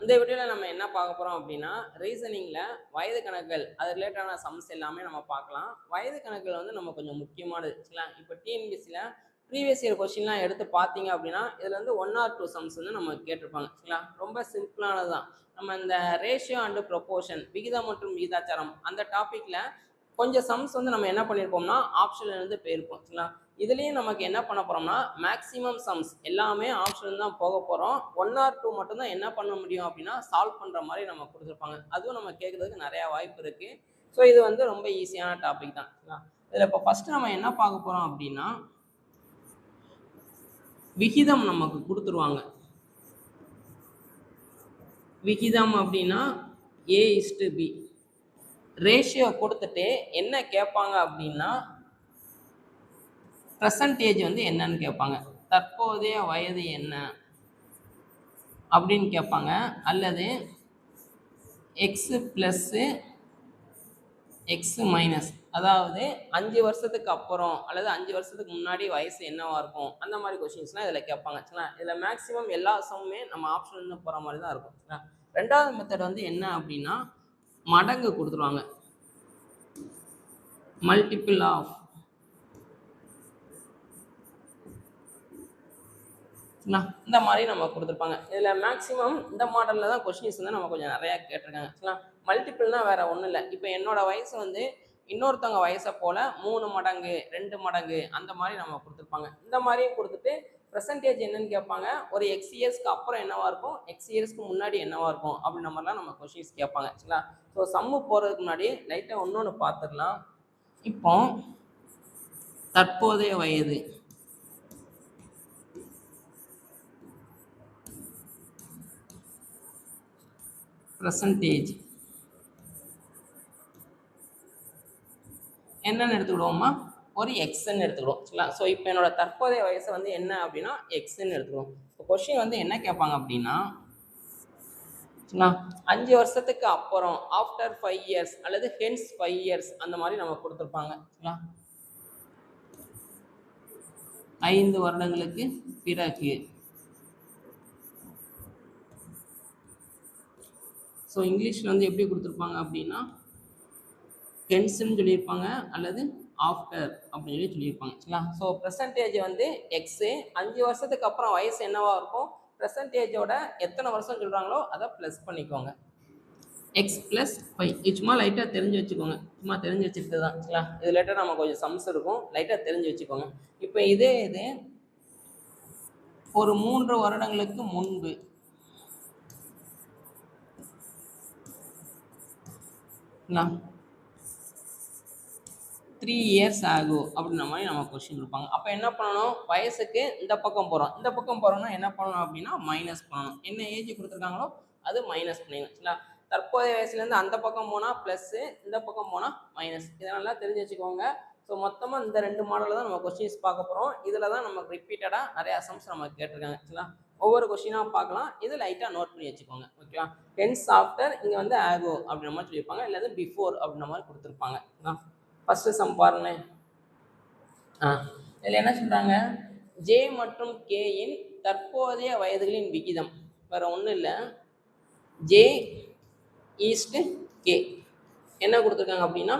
இந்த வீடியோவில் நம்ம என்ன பார்க்க போகிறோம் அப்படின்னா ரீசனிங்கில் வயது கணக்குகள் அது ரிலேட்டடான சம்ஸ் எல்லாமே நம்ம பார்க்கலாம். வயது கணக்குகள் வந்து நம்ம கொஞ்சம் முக்கியமானது சரிங்களா. இப்போ டிஎன்பிசியில் ப்ரீவியஸ் இயர் கொஸ்டின்லாம் எடுத்து பார்த்தீங்க அப்படின்னா இதில் வந்து 1 or 2 சம்ஸ் வந்து நம்ம கேட்டிருப்பாங்க சரிங்களா. ரொம்ப சிம்பிளானது தான். நம்ம இந்த ரேஷியோ அண்டு ப்ரொபோர்ஷன் விகிதம் மற்றும் விகிதாச்சாரம் அந்த டாப்பிக்கில் கொஞ்சம் சம்ஸ் வந்து நம்ம என்ன பண்ணியிருப்போம்னா ஆப்ஷன்ல இருந்து போயிருப்போம் சரிங்களா. இதுலேயும் நமக்கு என்ன பண்ண போகிறோம்னா மேக்ஸிமம் சம்ஸ் எல்லாமே ஆப்ஷன் தான் போக போகிறோம். 1 or 2 மட்டும்தான் என்ன பண்ண முடியும் அப்படின்னா சால்வ் பண்ணுற மாதிரி நம்ம கொடுத்துருப்பாங்க. அதுவும் நம்ம கேட்குறதுக்கு நிறையா வாய்ப்பு இருக்குது. ஸோ இது வந்து ரொம்ப ஈஸியான டாபிக் தான். இதில் இப்போ ஃபஸ்ட்டு நம்ம என்ன பார்க்க போகிறோம் அப்படின்னா விகிதம் நமக்கு கொடுத்துருவாங்க. விகிதம் அப்படின்னா A/B. ரேஷியோ கொடுத்துட்டு என்ன கேட்பாங்க அப்படின்னா பர்சன்டேஜ் வந்து என்னன்னு கேட்பாங்க. தற்போதைய வயது என்ன அப்படின்னு கேட்பாங்க. அல்லது எக்ஸ் ப்ளஸ்ஸு எக்ஸ் மைனஸ், அதாவது 5 வருஷத்துக்கு அப்புறம் அல்லது 5 வருஷத்துக்கு முன்னாடி வயசு என்னவா இருக்கும் அந்த மாதிரி கொஸ்டின்ஸ்லாம் இதில் கேட்பாங்க சரிங்களா. இதில் மேக்ஸிமம் எல்லா சம்முமே நம்ம ஆப்ஷன் போகிற மாதிரி தான் இருக்கும் சரிங்களா. ரெண்டாவது மெத்தட் வந்து என்ன அப்படின்னா மடங்கு கொடுத்துருவாங்க. மல்டிபிள் ஆஃப் இந்த மாதிரி நம்ம கொடுத்துருப்பாங்க. இதில் மேக்ஸிமம் இந்த மாடலில் தான் கொஸ்டின்ஸ் வந்து நம்ம கொஞ்சம் நிறையா கேட்டிருக்காங்க சரிங்களா. மல்டிபிள்னால் வேறு ஒன்றும் இல்லை. இப்போ என்னோட வயசு வந்து இன்னொருத்தவங்க வயசை போல் 3 மடங்கு 2 மடங்கு அந்த மாதிரி நம்ம கொடுத்துருப்பாங்க. இந்த மாதிரியும் கொடுத்துட்டு பர்சன்டேஜ் என்னன்னு கேட்பாங்க. ஒரு எக்ஸ் இயர்ஸ்க்கு அப்புறம் என்னவா இருக்கும், எக்ஸ் இயர்ஸ்க்கு முன்னாடி என்னவா இருக்கும் அப்படின்ற மாதிரிலாம் நம்ம கொஸ்டின்ஸ் கேட்பாங்க சரிங்களா. ஸோ சம்மு போகிறதுக்கு முன்னாடி லைட்டாக ஒன்று பார்த்துடலாம். இப்போ தற்போதைய வயது பர்சன்டேஜ் என்னன்னு எடுத்துக்கிடுவோமா, ஒரு எக்ஸ்ன்னு எடுத்துக்கிடுவோம் சரிங்களா. ஸோ இப்போ என்னோட தற்போதைய வயசு வந்து என்ன அப்படின்னா எக்ஸ்ன்னு எடுத்துக்கிடுவோம். இப்போ கொஸ்டின் வந்து என்ன கேட்பாங்க அப்படின்னா 5 வருஷத்துக்கு அப்புறம் ஆஃப்டர் 5 இயர்ஸ் அல்லது ஹென்ஸ் 5 இயர்ஸ் அந்த மாதிரி நம்ம கொடுத்துருப்பாங்க சரிங்களா. 5 வருடங்களுக்கு பிறகு. ஸோ இங்கிலீஷில் வந்து எப்படி கொடுத்துருப்பாங்க அப்படின்னா ஹென்ஸ்ன்னு சொல்லியிருப்பாங்க அல்லது ஆஃப்டர் அப்படின்னு சொல்லி சொல்லியிருப்பாங்க சரிங்களா. ஸோ பர்சன்டேஜ் வந்து எக்ஸு, 5 வருஷத்துக்கு அப்புறம் வயசு என்னவா இருக்கும், பர்சன்டேஜோட எத்தனை வருஷம் சொல்கிறாங்களோ அதை ப்ளஸ் பண்ணிக்கோங்க. எக்ஸ் ப்ளஸ் 5 சும்மா லைட்டாக தெரிஞ்சு வச்சுக்கோங்க. சும்மா தெரிஞ்சு வச்சுக்கிட்டு தான் சரிங்களா. இது லைட்டாக நம்ம கொஞ்சம் சம்ஸ் இருக்கும், லைட்டாக தெரிஞ்சு வச்சுக்கோங்க. இப்போ இது ஒரு 3 வருடங்களுக்கு முன்பு 3 இயர்ஸ் ஆகும் அப்படின்ற மாதிரி நம்ம கொஸ்டின் கொடுப்பாங்க. அப்போ என்ன பண்ணணும், வயசுக்கு இந்த பக்கம் போகிறோம், இந்த பக்கம் போகிறோம்னா என்ன பண்ணணும் அப்படின்னா மைனஸ் பண்ணணும். என்ன ஏஜ் கொடுத்துருக்காங்களோ அது மைனஸ் பண்ணிடணும் சரிங்களா. தற்போதைய வயசுலேருந்து அந்த பக்கம் போனால் ப்ளஸ்ஸு, இந்த பக்கம் போனால் மைனஸ். இதெல்லாம் தெரிஞ்சு வச்சுக்கோங்க. ஸோ மொத்தமாக இந்த 2 மாடலில் தான் நம்ம கொஸ்டின்ஸ் பார்க்க போகிறோம். இதில் தான் நமக்கு ரிப்பீட்டடாக நிறையா சம்ஸ் நம்ம கேட்டிருக்காங்க சரிங்களா. ஒவ்வொரு கொஸ்டினாக பார்க்கலாம். இது லைட்டாக நோட் பண்ணி வச்சுக்கோங்க ஓகேவா. ஹென்ஸ் ஆஃப்டர் இங்கே வந்து ஆகோ அப்படின்ற மாதிரி சொல்லியிருப்பாங்க, இல்லை பிஃபோர் அப்படின்ற மாதிரி கொடுத்துருப்பாங்க. ஃபஸ்ட்டு சம் பாருங்க. இதில் என்ன சொல்கிறாங்க, ஜே மற்றும் கேயின் தற்போதைய வயதுகளின் விகிதம் வேறு ஒன்றும் இல்லை, ஜே ஈஸ்ட்டு கே என்ன கொடுத்துருக்காங்க அப்படின்னா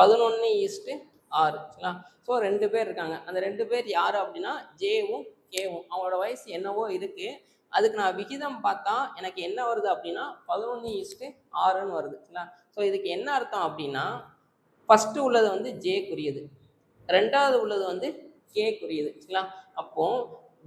11:6 சரிங்களா. ஸோ 2 பேர் இருக்காங்க. அந்த 2 பேர் யார் அப்படின்னா ஜேவும் கேவும். அவங்களோட வயசு என்னவோ இருக்குது. அதுக்கு நான் விகிதம் பார்த்தா எனக்கு என்ன வருது அப்படின்னா 11:6 வருது சரிங்களா. ஸோ இதுக்கு என்ன அர்த்தம் அப்படின்னா ஃபஸ்ட்டு உள்ளது வந்து ஜேக்குரியது, ரெண்டாவது உள்ளது வந்து கேக்குரியது சரிங்களா. அப்போது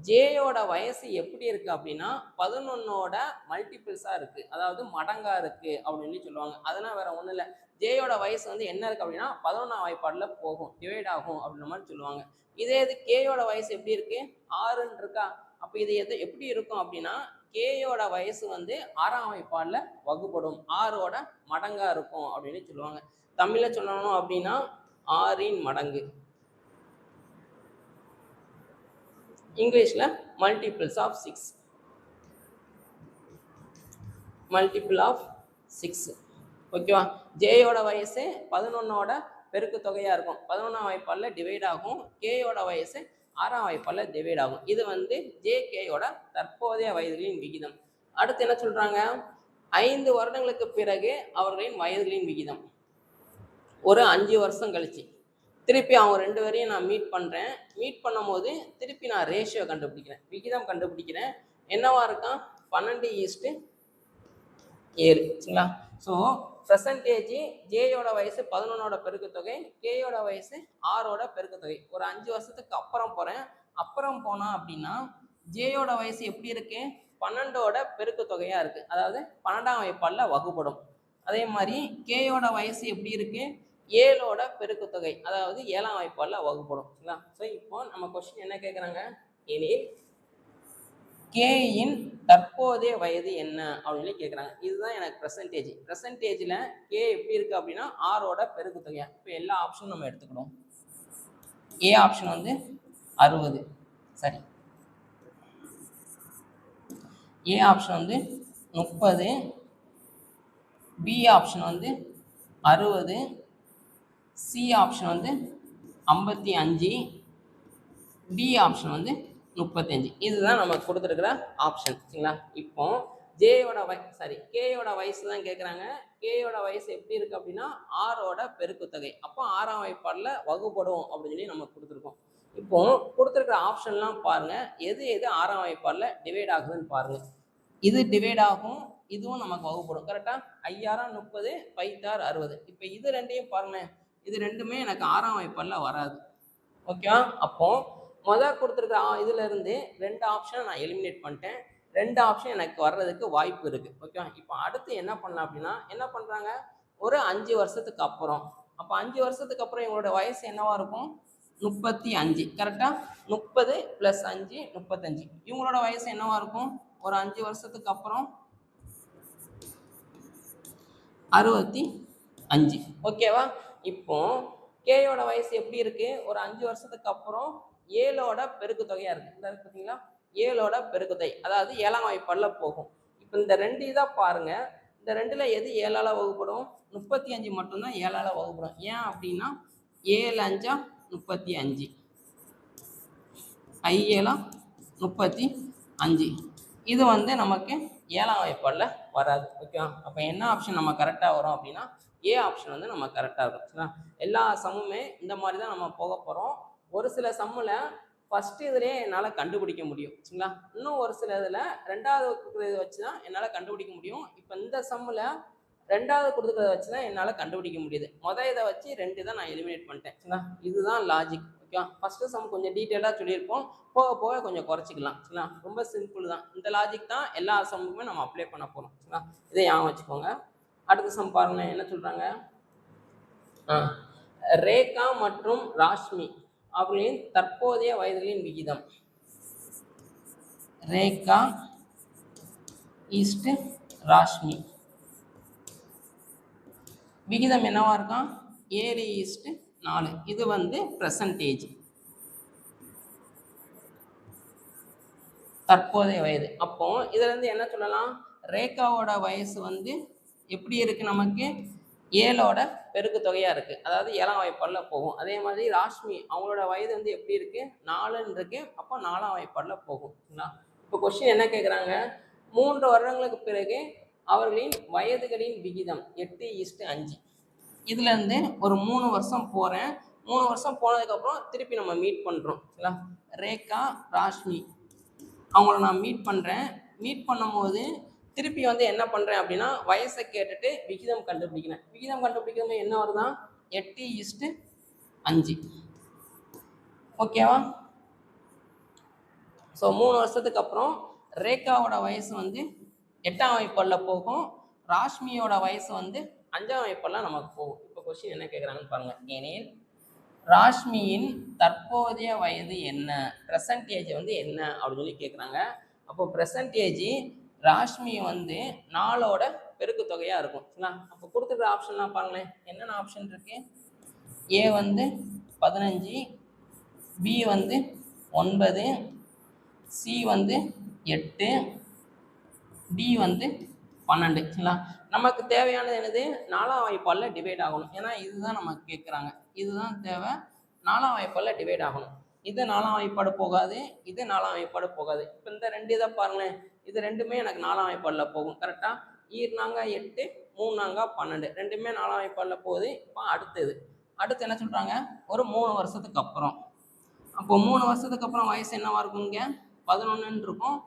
ஜேயோட வயசு எப்படி இருக்குது அப்படின்னா 11ஓட மல்டிபிள்ஸாக இருக்குது, அதாவது மடங்காக இருக்குது அப்படின்னு சொல்லுவாங்க. அதெல்லாம் வேறு ஒன்றும் இல்லை. ஜேயோட வயசு வந்து என்ன இருக்குது அப்படின்னா 11ஆம் வாய்ப்பாடில் போகும், டிவைட் ஆகும் அப்படின்ற மாதிரி சொல்லுவாங்க. இதே இது கேயோட வயசு எப்படி இருக்குது, 6ன்னு இருக்கா. அப்போ இது எப்படி இருக்கும் அப்படின்னா கேயோட வயசு வந்து 6ஆம் வாய்ப்பாடில் வகுப்படும், 6ஓட மடங்காக இருக்கும் அப்படின்னு சொல்லுவாங்க. தமிழில் சொல்லணும் அப்படின்னா 6இன் மடங்கு, இங்கிலீஷில் மல்டிபிள்ஸ் ஆஃப் 6, மல்டிபிள் ஆஃப் 6 ஓகேவா. ஜேயோட வயசு 11ஓட பெருக்கு தொகையாக இருக்கும், 11ஆம் வாய்ப்பாடில் டிவைட் ஆகும். கேயோட வயசு 6ஆம் வாய்ப்பாடில் டிவைட் ஆகும். இது வந்து ஜேகேயோட தற்போதைய வயதுகளின் விகிதம். அடுத்து என்ன சொல்றாங்க, 5 வருடங்களுக்கு பிறகு அவர்களின் வயதுகளின் விகிதம். ஒரு 5 வருஷம் கழிச்சு திருப்பி அவங்க 2 பேரையும் நான் மீட் பண்றேன். மீட் பண்ணும்போது திருப்பி நான் ரேஷியோ கண்டுபிடிக்கிறேன், விகிதம் கண்டுபிடிக்கிறேன். என்னவா இருக்கான், 12:7. சரிங்களா? ஸோ பெர்சன்டேஜ் ஜேயோட வயசு 11ஓட பெருக்குத்தொகை, கேயோட வயசு 6ஓட பெருக்குத்தொகை. ஒரு 5 வருஷத்துக்கு அப்புறம் போறேன். அப்புறம் போனா அப்படின்னா ஜேயோட வயசு எப்படி இருக்கு, 12ஓட பெருக்குத்தொகையா இருக்கு, அதாவது 12ஆம் வகுப்பால வகுப்படும். அதே மாதிரி கேயோட வயசு எப்படி இருக்கு, 7ஓட பெருக்குத்தொகை, அதாவது 7ஆம் வகுப்பால வகுப்படும். ஸோ இப்போ நம்ம கொஸ்டின் என்ன கேட்குறாங்க, எனில் கேயின் தற்போதைய வயது என்ன அப்படின்னு கேட்குறாங்க. இதுதான் எனக்கு பெர்சன்டேஜ். பெர்சன்டேஜில் கே எப்படி இருக்கு அப்படின்னா 6ஓட பெருக்குத்தொகையா. இப்போ எல்லா ஆப்ஷனும் நம்ம எடுத்துக்கணும். ஏ ஆப்ஷன் வந்து 60, சரி. ஏ ஆப்ஷன் வந்து 30, பி ஆப்ஷன் வந்து 60, சி ஆப்ஷன் வந்து 55, டி ஆப்ஷன் வந்து 35. இதுதான் நம்ம கொடுத்துருக்கிற ஆப்ஷன். சரிங்களா? இப்போ ஜேயோட கேயோட வயசு தான் கேட்குறாங்க. கேயோட வயசு எப்படி இருக்கு அப்படின்னா 6ஓட பெருக்குத்தொகை. அப்போ 6ஆம் வகுப்பால வகுப்படும் அப்படின்னு சொல்லி நம்ம கொடுத்துருக்கோம். இப்போ கொடுத்துருக்கிற ஆப்ஷன்லாம் பாருங்க, எது எது 6ஆம் வகுப்பால டிவைட் ஆகுதுன்னு பாருங்க. இது டிவைட் ஆகும், இதுவும் நமக்கு வகுப்படும். கரெக்டா? 5 30, 5 60. இப்போ இது ரெண்டையும் பாருங்க, இது ரெண்டுமே எனக்கு 6ஆம் வகுப்பால வராது. ஓகேவா? அப்போ கொடுத்துருக்க இதுல இருந்து 2 ஆப்ஷன் நான் எலிமினேட் பண்ணிட்டேன். 2 ஆப்ஷன் எனக்கு வர்றதுக்கு வாய்ப்பு இருக்கு. ஓகேவா? இப்போ அடுத்து என்ன பண்ணலாம் அப்படின்னா, என்ன பண்றாங்க, ஒரு 5 வருஷத்துக்கு அப்புறம், அப்போ 5 வருஷத்துக்கு அப்புறம் இவங்களோட வயசு என்னவா இருக்கும், 35. கரெக்டா? 30 + 5 35. இவங்களோட வயசு என்னவா இருக்கும், ஒரு 5 வருஷத்துக்கு அப்புறம் 65. ஓகேவா? இப்போ கேயோட வயசு எப்படி இருக்கு, ஒரு 5 வருஷத்துக்கு அப்புறம் 7ஓட பெருக்குத்தொகையா இருக்கு. இந்த பார்த்தீங்களா, 7ஓட பெருக்குத்தொகை, அதாவது 7ஆம் வகுப்பால போகும். இப்போ இந்த 2 இதை பாருங்க, இந்த 2ல எது 7ஆல வகுப்படும், 35 மட்டும்தான் 7ஆல வகுப்படும். ஏன் அப்படின்னா 7 5 35, 5 35. இது வந்து நமக்கு 7ஆம் வகுப்பால வராது. ஓகேவா? அப்போ என்ன ஆப்ஷன் நம்ம கரெக்டாக வரும் அப்படின்னா ஏ ஆப்ஷன் வந்து நம்ம கரெக்டாக இருக்கும். எல்லா சம்முமே இந்த மாதிரி தான் நம்ம போக போகிறோம். ஒரு சில சம்மில் ஃபஸ்ட்டு இதுலேயே என்னால் கண்டுபிடிக்க முடியும். சரிங்களா? இன்னும் ஒரு சில இதில் 2வது இதை வச்சு தான் என்னால் கண்டுபிடிக்க முடியும். இப்போ இந்த சம்மில் 2வது கொடுத்துக்கிறத வச்சு தான் என்னால் கண்டுபிடிக்க முடியுது. இதை வச்சு 2 தான் நான் எலிமினேட் பண்ணிட்டேன். சரிங்களா? இதுதான் லாஜிக். ஓகேவா? ஃபஸ்ட்டு சம் கொஞ்சம் டீட்டெயிலாக சொல்லியிருப்போம், போக போக கொஞ்சம் குறைச்சிக்கலாம். சரிங்களா? ரொம்ப சிம்பிள் தான். இந்த லாஜிக் தான் எல்லா சம்முக்குமே நம்ம அப்ளை பண்ண போகிறோம். சரிங்களா? இதை ஞாபகம் வச்சுக்கோங்க. அடுத்த சம் பாருங்க, என்ன சொல்றாங்க, ரேகா மற்றும் ராஷ்மி அவர்களின் தற்போதைய வயதுகளின் விகிதம். ரேகா ஈஸ்ட் ராஷ்மி விகிதம் என்னவா இருக்கான், 7:4. இது வந்து பெர்சன்டேஜ், தற்போதைய வயது. அப்போ இதுல இருந்து என்ன சொல்லலாம், ரேகாவோட வயசு வந்து எப்படி இருக்கு, நமக்கு 7ஓட பெருக்கு தொகையா இருக்கு, அதாவது 7ஆம் வகுப்பாடுல போகும். அதே மாதிரி ராஷ்மி அவங்களோட வயது வந்து எப்படி இருக்கு, 4ன்னு இருக்கு, அப்போ 4ஆம் வகுப்பாடுல போகும். இப்போ கொஸ்டின் என்ன கேட்குறாங்க, 3 வருடங்களுக்கு பிறகு அவர்களின் வயதுகளின் விகிதம் 8:5. இதுல இருந்து ஒரு 3 வருஷம் போறேன். 3 வருஷம் போனதுக்கப்புறம் திருப்பி நம்ம மீட் பண்றோம். ரேகா ராஷ்மி அவங்கள நான் மீட் பண்றேன். மீட் பண்ணும்போது திருப்பி வந்து என்ன பண்றேன் அப்படின்னா, வயசை கேட்டுட்டு விகிதம் கண்டுபிடிக்கிறேன். விகிதம் கண்டுபிடிக்கிறது என்ன வருதான், 8:5. ஓகேவா? ஸோ 3 வருஷத்துக்கு அப்புறம் ரேகாவோட வயசு வந்து 8ஆம் வகுப்பாடுல போகும், ராஷ்மியோட வயசு வந்து 5ஆம் வகுப்பாடுல நமக்கு போகும். இப்போ கொஸ்டின் என்ன கேட்குறாங்கன்னு பாருங்க, ஏனெனில் ராஷ்மியின் தற்போதைய வயது என்ன, பெர்சன்டேஜ் வந்து என்ன அப்படின்னு சொல்லி கேட்குறாங்க. அப்போ பெர்சன்டேஜ் ராஷ்மி வந்து 4ஓட பெருக்கு தொகையா இருக்கும். அப்போ கொடுத்துருக்க ஆப்ஷன்லாம் பாருங்களேன், என்னென்ன ஆப்ஷன் இருக்கு, ஏ வந்து 15, பி வந்து 9, சி வந்து 8, டி வந்து 12. சரிங்களா? நமக்கு தேவையானது என்னது, 4ஆம் வாய்ப்பாடில் டிவைட் ஆகணும். ஏன்னா இதுதான் நமக்கு கேட்குறாங்க, இதுதான் தேவை. 4ஆம் வாய்ப்பாடில் டிவைட் ஆகணும். இது 4ஆம் வாய்ப்பாடு போகாது, இது 4ஆம் வாய்ப்பாடு போகாது. இப்போ இந்த 2 இதை பாருங்களேன், இது ரெண்டுமே எனக்கு 4ஆம் வாய்ப்பாடில் போகும். கரெக்டாக? ஈர்னாங்க 8, 3 நாங்க 12, ரெண்டுமே 4ஆம் வாய்ப்பாடில் போகுது. இப்போ அடுத்து என்ன சொல்கிறாங்க, ஒரு 3 வருஷத்துக்கு அப்புறம். அப்போ 3 வருஷத்துக்கு அப்புறம் வயசு என்னவா இருக்கும்? இங்கே 11 இருக்கும்.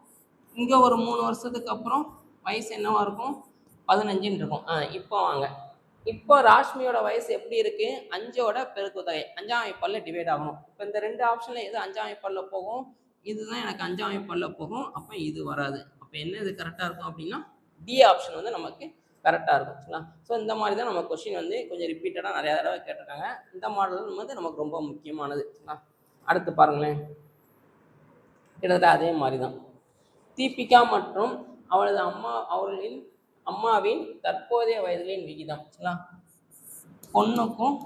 இங்கே ஒரு 3 வருஷத்துக்கு அப்புறம் வயசு என்னவா இருக்கும்? 15 இருக்கும். இப்போ வாங்க, இப்போ ராஷ்மியோட வயசு எப்படி இருக்கு? 5ஓட பெருக்குத்தொகை 5ஆம் வாய்ப்பாடில் டிவைட் ஆகணும். இப்போ இந்த 2 ஆப்ஷனில் எது 5ஆம் வாய்ப்பாடில் போகும்? இதுதான் எனக்கு 5ஆம் வாய்ப்பாடில் போகும். அப்போ இது வராது. அப்போ என்ன இது கரெக்டாக இருக்கும் அப்படின்னா டி ஆப்ஷன் வந்து நமக்கு கரெக்டாக இருக்கும். சரிங்களா? ஸோ இந்த மாதிரி தான் நம்ம கொஸ்டின் வந்து கொஞ்சம் ரிப்பீட்டடாக நிறையா தடவை கேட்டிருக்காங்க. இந்த மாடல் வந்து நமக்கு ரொம்ப முக்கியமானது. சரிங்களா? அடுத்து பாருங்களேன், கிட்டத்தட்ட அதே மாதிரி தான். தீபிகா மற்றும் அவர்களின் அம்மாவின் தற்போதைய வயதுகளின் விகிதம். சரிங்களா? பொண்ணுக்கும்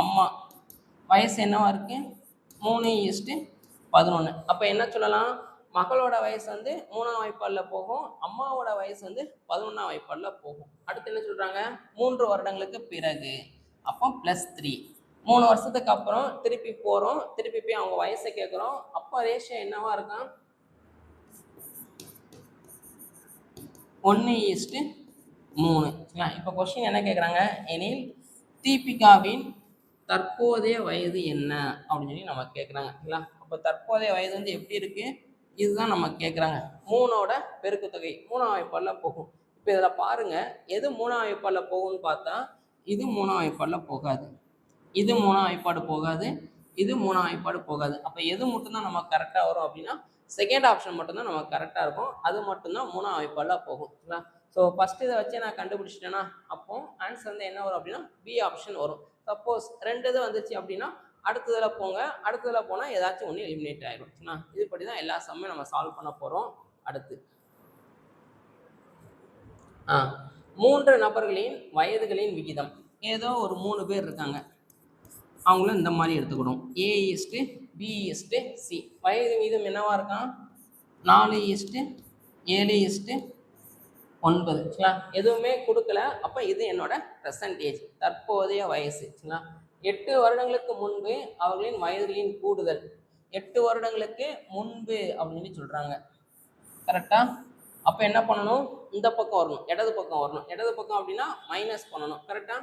அம்மா வயசு என்னவா இருக்கு? 3:11. அப்போ என்ன சொல்லலாம், மகளோட வயசு வந்து 3ஆம் வாய்ப்பாடில் போகும், அம்மாவோட வயசு வந்து 11ஆம் வாய்ப்பாடில் போகும். அடுத்து என்ன சொல்கிறாங்க, 3 வருடங்களுக்கு பிறகு, அப்போ +3. 3 வருஷத்துக்கு அப்புறம் திருப்பி போகிறோம், திருப்பி போய் அவங்க வயசை கேட்குறோம். அப்போ ரேஷியோ என்னவா இருக்கும்? 1:3. இப்போ கொஸ்டின் என்ன கேட்குறாங்க, எனில் தீபிகாவின் தற்போதைய வயது என்ன அப்படின்னு சொல்லி நம்ம கேட்குறாங்க. சரிங்களா? அப்போ தற்போதைய வயது வந்து எப்படி இருக்கு? இதுதான் நம்ம கேட்குறாங்க. 3ஓட பெருக்குத்தொகை 3ஆம் வாய்ப்பாடில் போகும். இப்போ இதில் பாருங்க, எது 3ஆம் வாய்ப்பாடில் போகும்னு பார்த்தா இது 3ஆம் வாய்ப்பாடில் போகாது, இது 3ஆம் வாய்ப்பாடு போகாது, இது 3ஆம் வாய்ப்பாடு போகாது. அப்போ எது மட்டும்தான் நமக்கு கரெக்டாக வரும் அப்படின்னா செகண்ட் ஆப்ஷன் மட்டும்தான் நமக்கு கரெக்டாக இருக்கும். அது மட்டும்தான் 3ஆம் வாய்ப்பாடில் போகும். சரிங்களா? ஸோ ஃபஸ்ட்டு இதை வச்சு நான் கண்டுபிடிச்சிட்டேன்னா அப்போ ஆன்சர் வந்து என்ன வரும் அப்படின்னா பி ஆப்ஷன் வரும். சப்போஸ் 2 இது வந்துச்சு அப்படின்னா அடுத்ததில் போங்க, அடுத்ததில் போனால் ஏதாச்சும் ஒன்று எலிமினேட் ஆகிடும். சரிங்களா? இதுபடி தான் எல்லா சம்மையும் நம்ம சால்வ் பண்ண போகிறோம். அடுத்து 3 நபர்களின் வயதுகளின் விகிதம். ஏதோ ஒரு 3 பேர் இருக்காங்க, அவங்களும் இந்த மாதிரி எடுத்துக்கணும். A:B:C. வயது விகிதம் என்னவா இருக்கான்? 4:7:9. சரிங்களா? எதுவுமே கொடுக்கல. அப்போ இது என்னோட பெர்சன்டேஜ், தற்போதைய வயசு. சரிங்களா? 8 வருடங்களுக்கு முன்பு அவர்களின் வயதுகளின் கூடுதல். 8 வருடங்களுக்கு முன்பு அப்படின்னு சொல்கிறாங்க. கரெக்டா? அப்போ என்ன பண்ணணும், இந்த பக்கம் வரணும், இடது பக்கம் வரணும். இடது பக்கம் அப்படின்னா மைனஸ் பண்ணணும். கரெக்டா?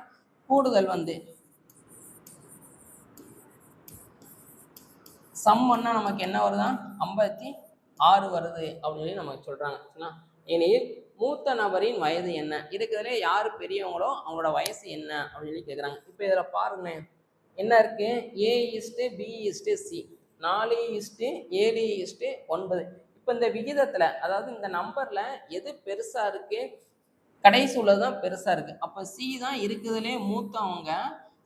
கூடுதல் வந்து சம் பண்ணால் நமக்கு என்ன வருதான்? 56 வருது அப்படின்னு நமக்கு சொல்கிறாங்க. எனில் மூத்த நபரின் வயது என்ன? இதுக்குதுல யார் பெரியவங்களோ அவங்களோட வயசு என்ன அப்படின்னு கேட்குறாங்க. இப்போ இதில் பாருங்களேன், என்ன இருக்கு? A:B:C. 4:7:9. இப்போ இந்த விகிதத்தில், அதாவது இந்த நம்பரில் எது பெருசாக இருக்குது? கடைசி உள்ளது தான் பெருசாக இருக்குது. அப்போ சி தான் இருக்குதுலே மூத்தவங்க.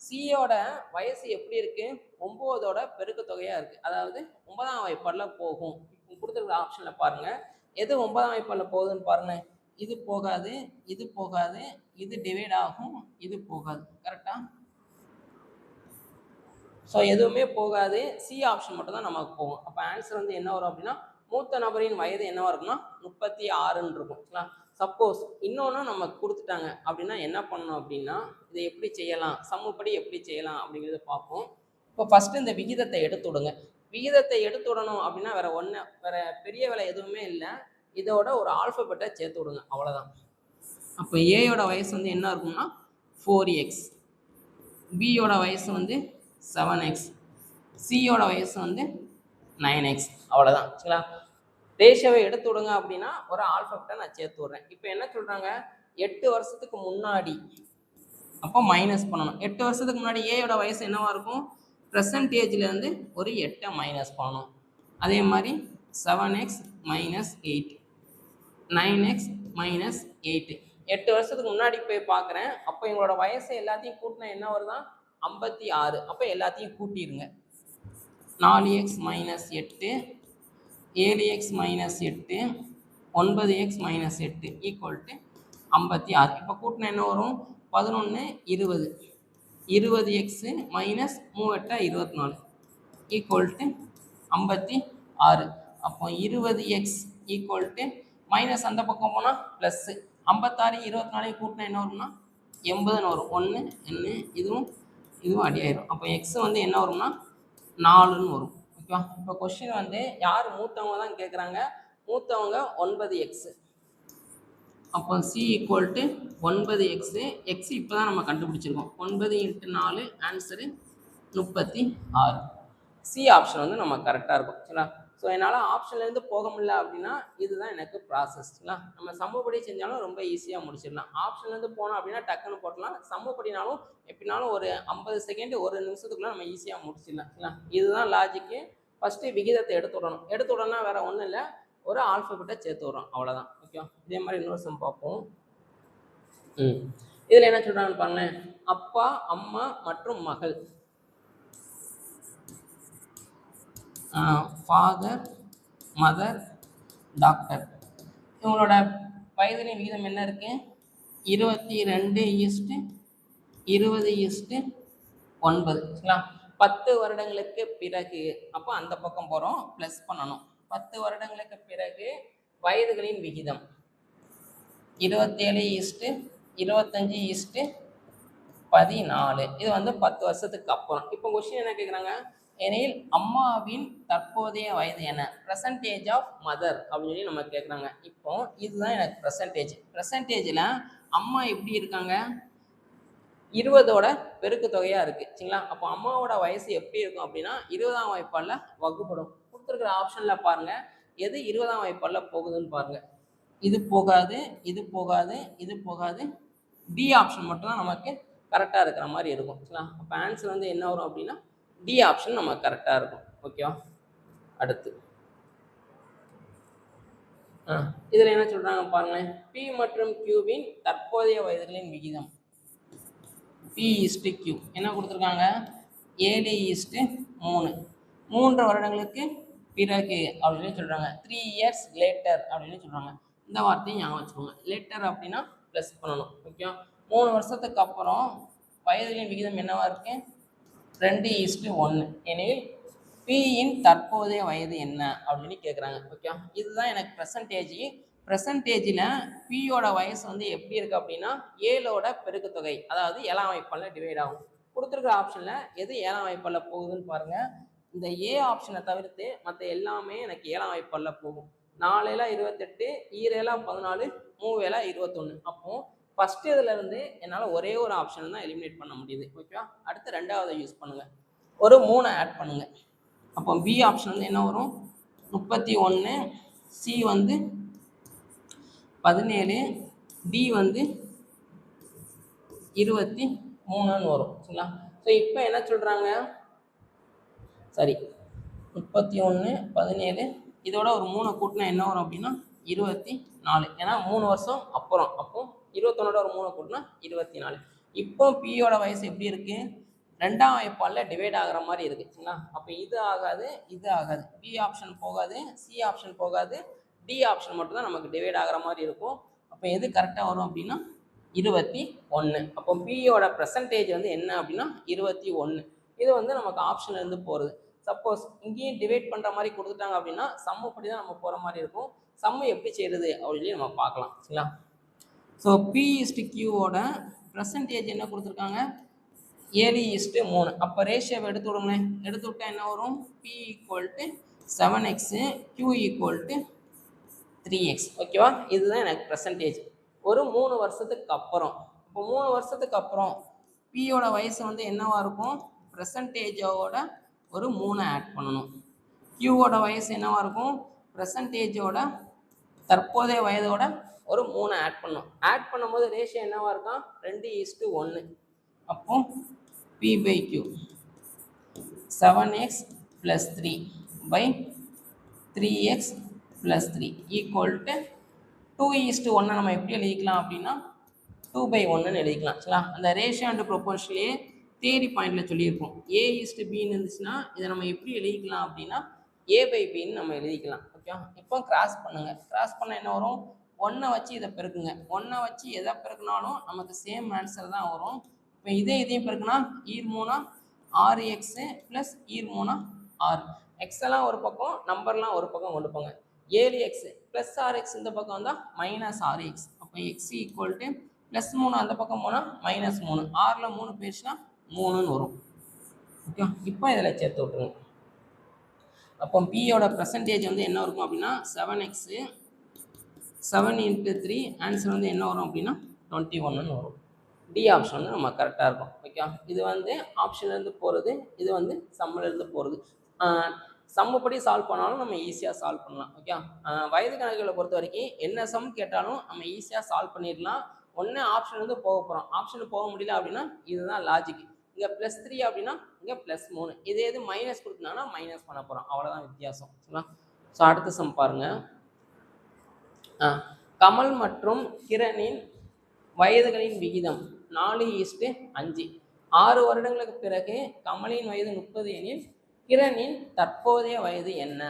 சியோட வயசு எப்படி இருக்குது? 9ஓட பெருக்குத்தொகையாக இருக்குது. அதாவது 9ஆம் வாய்ப்பாடில் போகும். இப்போ கொடுத்துருக்க ஆப்ஷனில் பாருங்கள், எது 9ஆம் வாய்ப்பாடில் போகுதுன்னு பாருங்கள். இது போகாது, இது போகாது, இது டிவைட் ஆகும், இது போகாது. கரெக்டாக? ஸோ எதுவுமே போகாது, சி ஆப்ஷன் மட்டும் தான் நமக்கு போகும். அப்போ ஆன்சர் வந்து என்ன வரும் அப்படின்னா மூத்த நபரின் வயது என்னவா இருக்குன்னா 36ன்னு இருக்கும். சப்போஸ் இன்னொன்று நமக்கு கொடுத்துட்டாங்க அப்படின்னா என்ன பண்ணணும் அப்படின்னா இதை எப்படி செய்யலாம், சம்முப்படி எப்படி செய்யலாம் அப்படிங்கிறத பார்ப்போம். இப்போ ஃபஸ்ட்டு இந்த விகிதத்தை எடுத்து விடுங்க. விகிதத்தை எடுத்து விடணும் அப்படின்னா வேற பெரிய வேலை எதுவுமே இல்லை. இதோட ஒரு ஆல்ஃபபெட்டை சேர்த்து விடுங்க, அவ்வளோதான். அப்போ ஏயோட வயசு வந்து என்ன இருக்கும்னா 4x, பியோட வயசு வந்து 7x, சியோட வயசு வந்து 9x. அவ்வளோதான். சரிங்களா? ரேஷியோவை எடுத்து விடுங்க அப்படின்னா ஒரு ஆல்ஃபபெட்டை நான் சேர்த்து விட்றேன். இப்போ என்ன சொல்கிறாங்க, 8 வருஷத்துக்கு முன்னாடி, அப்போ மைனஸ் பண்ணணும். 8 வருஷத்துக்கு முன்னாடி ஏயோட வயசு என்னவா இருக்கும்? ப்ரெசன்டேஜ்லேருந்து ஒரு 8 மைனஸ் பண்ணணும். அதே மாதிரி 7x மைனஸ் 8, 9x மைனஸ் 8. 8 வருஷத்துக்கு முன்னாடி போய் பார்க்குறேன். அப்போ எங்களோட வயசு எல்லாத்தையும் கூட்டினா என்ன வருதான்? 56. அப்போ எல்லாத்தையும் கூட்டிடுங்க. 4x minus 8, 7x minus 8, 9x minus 8 equal to 56. இப்போ கூட்டினா என்ன வரும்? 11, 20. 20x minus 3 24 equal to 56. அப்போ 20x ஈக்குவல் டு மைனஸ் அந்த பக்கம் போனால் ப்ளஸ்ஸு 56, 24 கூட்டினா என்ன வரும்னா 80ன்னு வரும். 1 என்ன இதுவும் அடியாயிரும். அப்போ எக்ஸ் வந்து என்ன வரும்னா 4ன்னு வரும். ஓகேவா? இப்போ கொஸ்டின் வந்து யார் மூத்தவங்க தான் கேட்குறாங்க. மூத்தவங்க 9x. அப்போ C equal to 9x. X இப்போ தான் நம்ம கண்டுபிடிச்சிருக்கோம். 9 × 4 ஆன்சரு 36. சி ஆப்ஷன் வந்து நம்ம கரெக்டாக இருக்கும். சரிங்களா? ஸோ என்னால் ஆப்ஷன்லேருந்து போக முடியல அப்படின்னா இதுதான் எனக்கு ப்ராசஸ். சரிங்களா? நம்ம சமப்படி செஞ்சாலும் ரொம்ப ஈஸியாக முடிச்சிடலாம். ஆப்ஷன்லேருந்து போனோம் அப்படின்னா டக்குன்னு போட்டலாம். சமப்படினாலும் எப்படினாலும் ஒரு 50 செகண்ட் 1 நிமிஷத்துக்குள்ளே நம்ம ஈஸியாக முடிச்சிடலாம். சரிங்களா? இதுதான் லாஜிக்கு. ஃபஸ்ட்டு விகிதத்தை எடுத்து விடணும். எடுத்து விடணும்னா வேறு ஒன்றும் இல்லை, ஒரு ஆல்ஃபபெட்டை சேர்த்து விடுறோம், அவ்வளோதான். ஓகே, இதே மாதிரி இன்னொரு சம் பார்ப்போம். இதில் என்ன சொல்கிறாங்கன்னு பாருங்களேன். அப்பா, அம்மா மற்றும் மகள், ஃபாதர், மதர், டாக்டர், இவங்களோட வயதின் விகிதம் என்ன இருக்கு? 22:20:9. சரிங்களா? 10 வருடங்களுக்கு பிறகு, அப்போ அந்த பக்கம் போகிறோம், ப்ளஸ் பண்ணணும். 10 வருடங்களுக்கு பிறகு வயதுகளின் விகிதம் 27:25:14. இது வந்து 10 வருஷத்துக்கு அப்புறம். இப்போ கொஸ்டின் என்ன கேட்குறாங்க? எனில் அம்மாவின் தற்போதைய வயது என்ன? பெர்சன்டேஜ் ஆஃப் மதர் அப்படின்னு சொல்லி நம்ம கேட்குறாங்க. இப்போ இதுதான் எனக்கு பெர்சன்டேஜில் அம்மா எப்படி இருக்காங்க? 20ஓட பெருக்கு தொகையாக இருக்குது. சரிங்களா? அப்போ அம்மாவோட வயசு எப்படி இருக்கும் அப்படின்னா 20ஆம் வாய்ப்பாலில் வகுப்படும். கொடுத்துருக்குற ஆப்ஷனில் பாருங்கள், எது 20ஆம் வாய்ப்பாலில் போகுதுன்னு பாருங்கள். இது போகாது, இது போகாது, இது போகாது. டி ஆப்ஷன் மட்டும்தான் நமக்கு கரெக்டாக இருக்கிற மாதிரி இருக்கும். சரிங்களா? அப்போ ஆன்சர் வந்து என்ன வரும் அப்படின்னா டி ஆப்ஷன் நம்ம கரெக்டாக இருக்கும். ஓகேவா? அடுத்து இதில் என்ன சொல்கிறாங்க பாருங்களேன். பி மற்றும் கியூவின் தற்போதைய வயதுகளின் விகிதம் P/Q என்ன கொடுத்துருக்காங்க? 7:3. 3 வருடங்களுக்கு பிறகு அப்படின்னு சொல்கிறாங்க. 3 years later அப்படின்னு சொல்கிறாங்க. இந்த வார்த்தையும் ஞாபகம் வச்சுக்கோங்க. லேட்டர் அப்படின்னா ப்ளஸ் பண்ணணும். ஓகே, 3 வருஷத்துக்கு அப்புறம் வயதுகளின் விகிதம் என்னவா இருக்கு? 2:1. எனில் பியின் தற்போதைய வயது என்ன அப்படின்னு கேட்குறாங்க. ஓகே, இதுதான் எனக்கு ப்ரெசன்டேஜில் பியோட வயசு வந்து எப்படி இருக்குது அப்படின்னா 7ஓட பெருக்கு தொகை, அதாவது 7ஆம் வாய்ப்பாலில் டிவைட் ஆகும். கொடுத்துருக்குற ஆப்ஷனில் எது 7ஆம் வாய்ப்பாலில் போகுதுன்னு பாருங்கள். இந்த ஏ ஆப்ஷனை தவிர்த்து மற்ற எல்லாமே எனக்கு 7ஆம் வாய்ப்பாலில் போகும். 4 28, 2 14, 3 21. அப்போது ஃபஸ்ட்டு இதிலேருந்து என்னால் ஒரே ஒரு ஆப்ஷன் தான் எலிமினேட் பண்ண முடியுது. ஓகேவா? அடுத்து ரெண்டாவது யூஸ் பண்ணுங்கள், ஒரு 3 ஆட் பண்ணுங்கள். அப்போ பி ஆப்ஷன் வந்து என்ன வரும்? 31, சி வந்து 17, டி வந்து 23ன்னு வரும். சரிங்களா? ஸோ இப்போ என்ன சொல்கிறாங்க? சரி, 31, 17, இதோட ஒரு 3 கூட்டினா என்ன வரும் அப்படின்னா 24. ஏன்னா 3 வருஷம் அப்புறம். அப்போ 21ஓட ஒரு 3 கூட்டினா 24. இப்போ பியோட வயசு எப்படி இருக்குது? 2ஆம் வாய்ப்பாலில் டிவைட் ஆகிற மாதிரி இருக்குது. சரிங்களா? அப்போ இது ஆகாது, இது ஆகாது. பி ஆப்ஷன் போகாது, சி ஆப்ஷன் போகாது, டி ஆப்ஷன் மட்டும்தான் நமக்கு டிவைட் ஆகிற மாதிரி இருக்கும். அப்போ எது கரெக்டாக வரும் அப்படின்னா 21. அப்போ பியோட பெர்சன்டேஜ் வந்து என்ன அப்படின்னா 21. இது வந்து நமக்கு ஆப்ஷன்லேருந்து போகிறது. சப்போஸ் இங்கேயும் டிவைட் பண்ணுற மாதிரி கொடுத்துட்டாங்க அப்படின்னா சம்மு படி தான் நம்ம போகிற மாதிரி இருக்கும். சம்மு எப்படி செய்கிறது அப்படின்னு நம்ம பார்க்கலாம். சரிங்களா? ஸோ P/Qவோட பெர்சன்டேஜ் என்ன கொடுத்துருக்காங்க? 7:3. அப்போ ரேஷியோவை எடுத்து விடுங்களேன். எடுத்து விட்டால் என்ன வரும்? P = 7x, Q = 3x. ஓகேவா? இதுதான் எனக்கு பெர்சன்டேஜ் ஒரு 3 வருஷத்துக்கு அப்புறம். இப்போ 3 வருஷத்துக்கு அப்புறம் பியோட வயசு வந்து என்னவா இருக்கும்? பெர்சன்டேஜோட ஒரு 3 ஆட் பண்ணணும். கியூவோட வயசு என்னவா இருக்கும்? பெர்சன்டேஜோட தற்போதைய வயதோட ஒரு 3 ஆட் பண்ணணும். ஆட் பண்ணும்போது ரேஷியோ என்னவா இருக்கும்? 2:1. அப்போ P/Q 7x + 3/3x + 3 = 2:1. நம்ம எப்படி எழுதிக்கலாம் அப்படின்னா 2/1ன்னு எழுதிக்கலாம். சரிங்களா? அந்த ரேஷியோ அண்ட் ப்ரொபோர்ஷன்லேயே தியரி பாயிண்டில் சொல்லியிருப்போம். A/Bன்னு இருந்துச்சுன்னா இதை நம்ம எப்படி எழுதிக்கலாம் அப்படின்னா A/Bன்னு நம்ம எழுதிக்கலாம். ஓகே, இப்போ கிராஸ் பண்ணுங்கள். கிராஸ் பண்ண என்ன வரும்? 1 வச்சு இதை பெருக்குங்க. 1 வச்சு எதை பெருக்குனாலும் நமக்கு சேம் ஆன்சர் தான் வரும். இப்போ இதையும் பெருக்குனா 3 6x + 3 6. எக்ஸெல்லாம் ஒரு பக்கம், நம்பர்லாம் ஒரு பக்கம் கொண்டு போங்க. 7x + 6x இந்த பக்கம் வந்தால் -6x. அப்போ x = +3 அந்த பக்கம் போனால் -3. 6ல் 3 போயிடுச்சுன்னா 3ன்னு வரும். ஓகே, இப்போ இதில் சேர்த்து விட்டுருங்க. அப்போ பியோட பெர்சன்டேஜ் வந்து என்ன இருக்கும் அப்படின்னா 7x 7 × 3 ஆன்சர் வந்து என்ன வரும் அப்படின்னா 21ன்னு வரும். டி ஆப்ஷன் வந்து நம்ம கரெக்டாக இருக்கும். ஓகே, இது வந்து ஆப்ஷன்லேருந்து போகிறது, இது வந்து சம்மிலேருந்து போகிறது. சம்மு படி சால்வ் பண்ணாலும் நம்ம ஈஸியாக சால்வ் பண்ணலாம். ஓகே, வயது கணக்குகளை பொறுத்த வரைக்கும் என்ன சம் கேட்டாலும் நம்ம ஈஸியாக சால்வ் பண்ணிடலாம். ஒன்று ஆப்ஷன்லேருந்து போக போகிறோம், ஆப்ஷனுக்கு போக முடியல அப்படின்னா இதுதான் லாஜிக். இங்கே +3 அப்படின்னா இங்கே +3, இதே இது மைனஸ் கொடுத்தனாங்கன்னா மைனஸ் பண்ண போகிறோம், அவ்வளோதான் வித்தியாசம். சரிங்களா? ஸோ அடுத்த சம் பாருங்கள். கமல் மற்றும் கிரணின் வயதுகளின் விகிதம் 4:5. 6 வருடங்களுக்கு பிறகு கமலின் வயது 30 எனில் கிரணின் தற்போதைய வயது என்ன?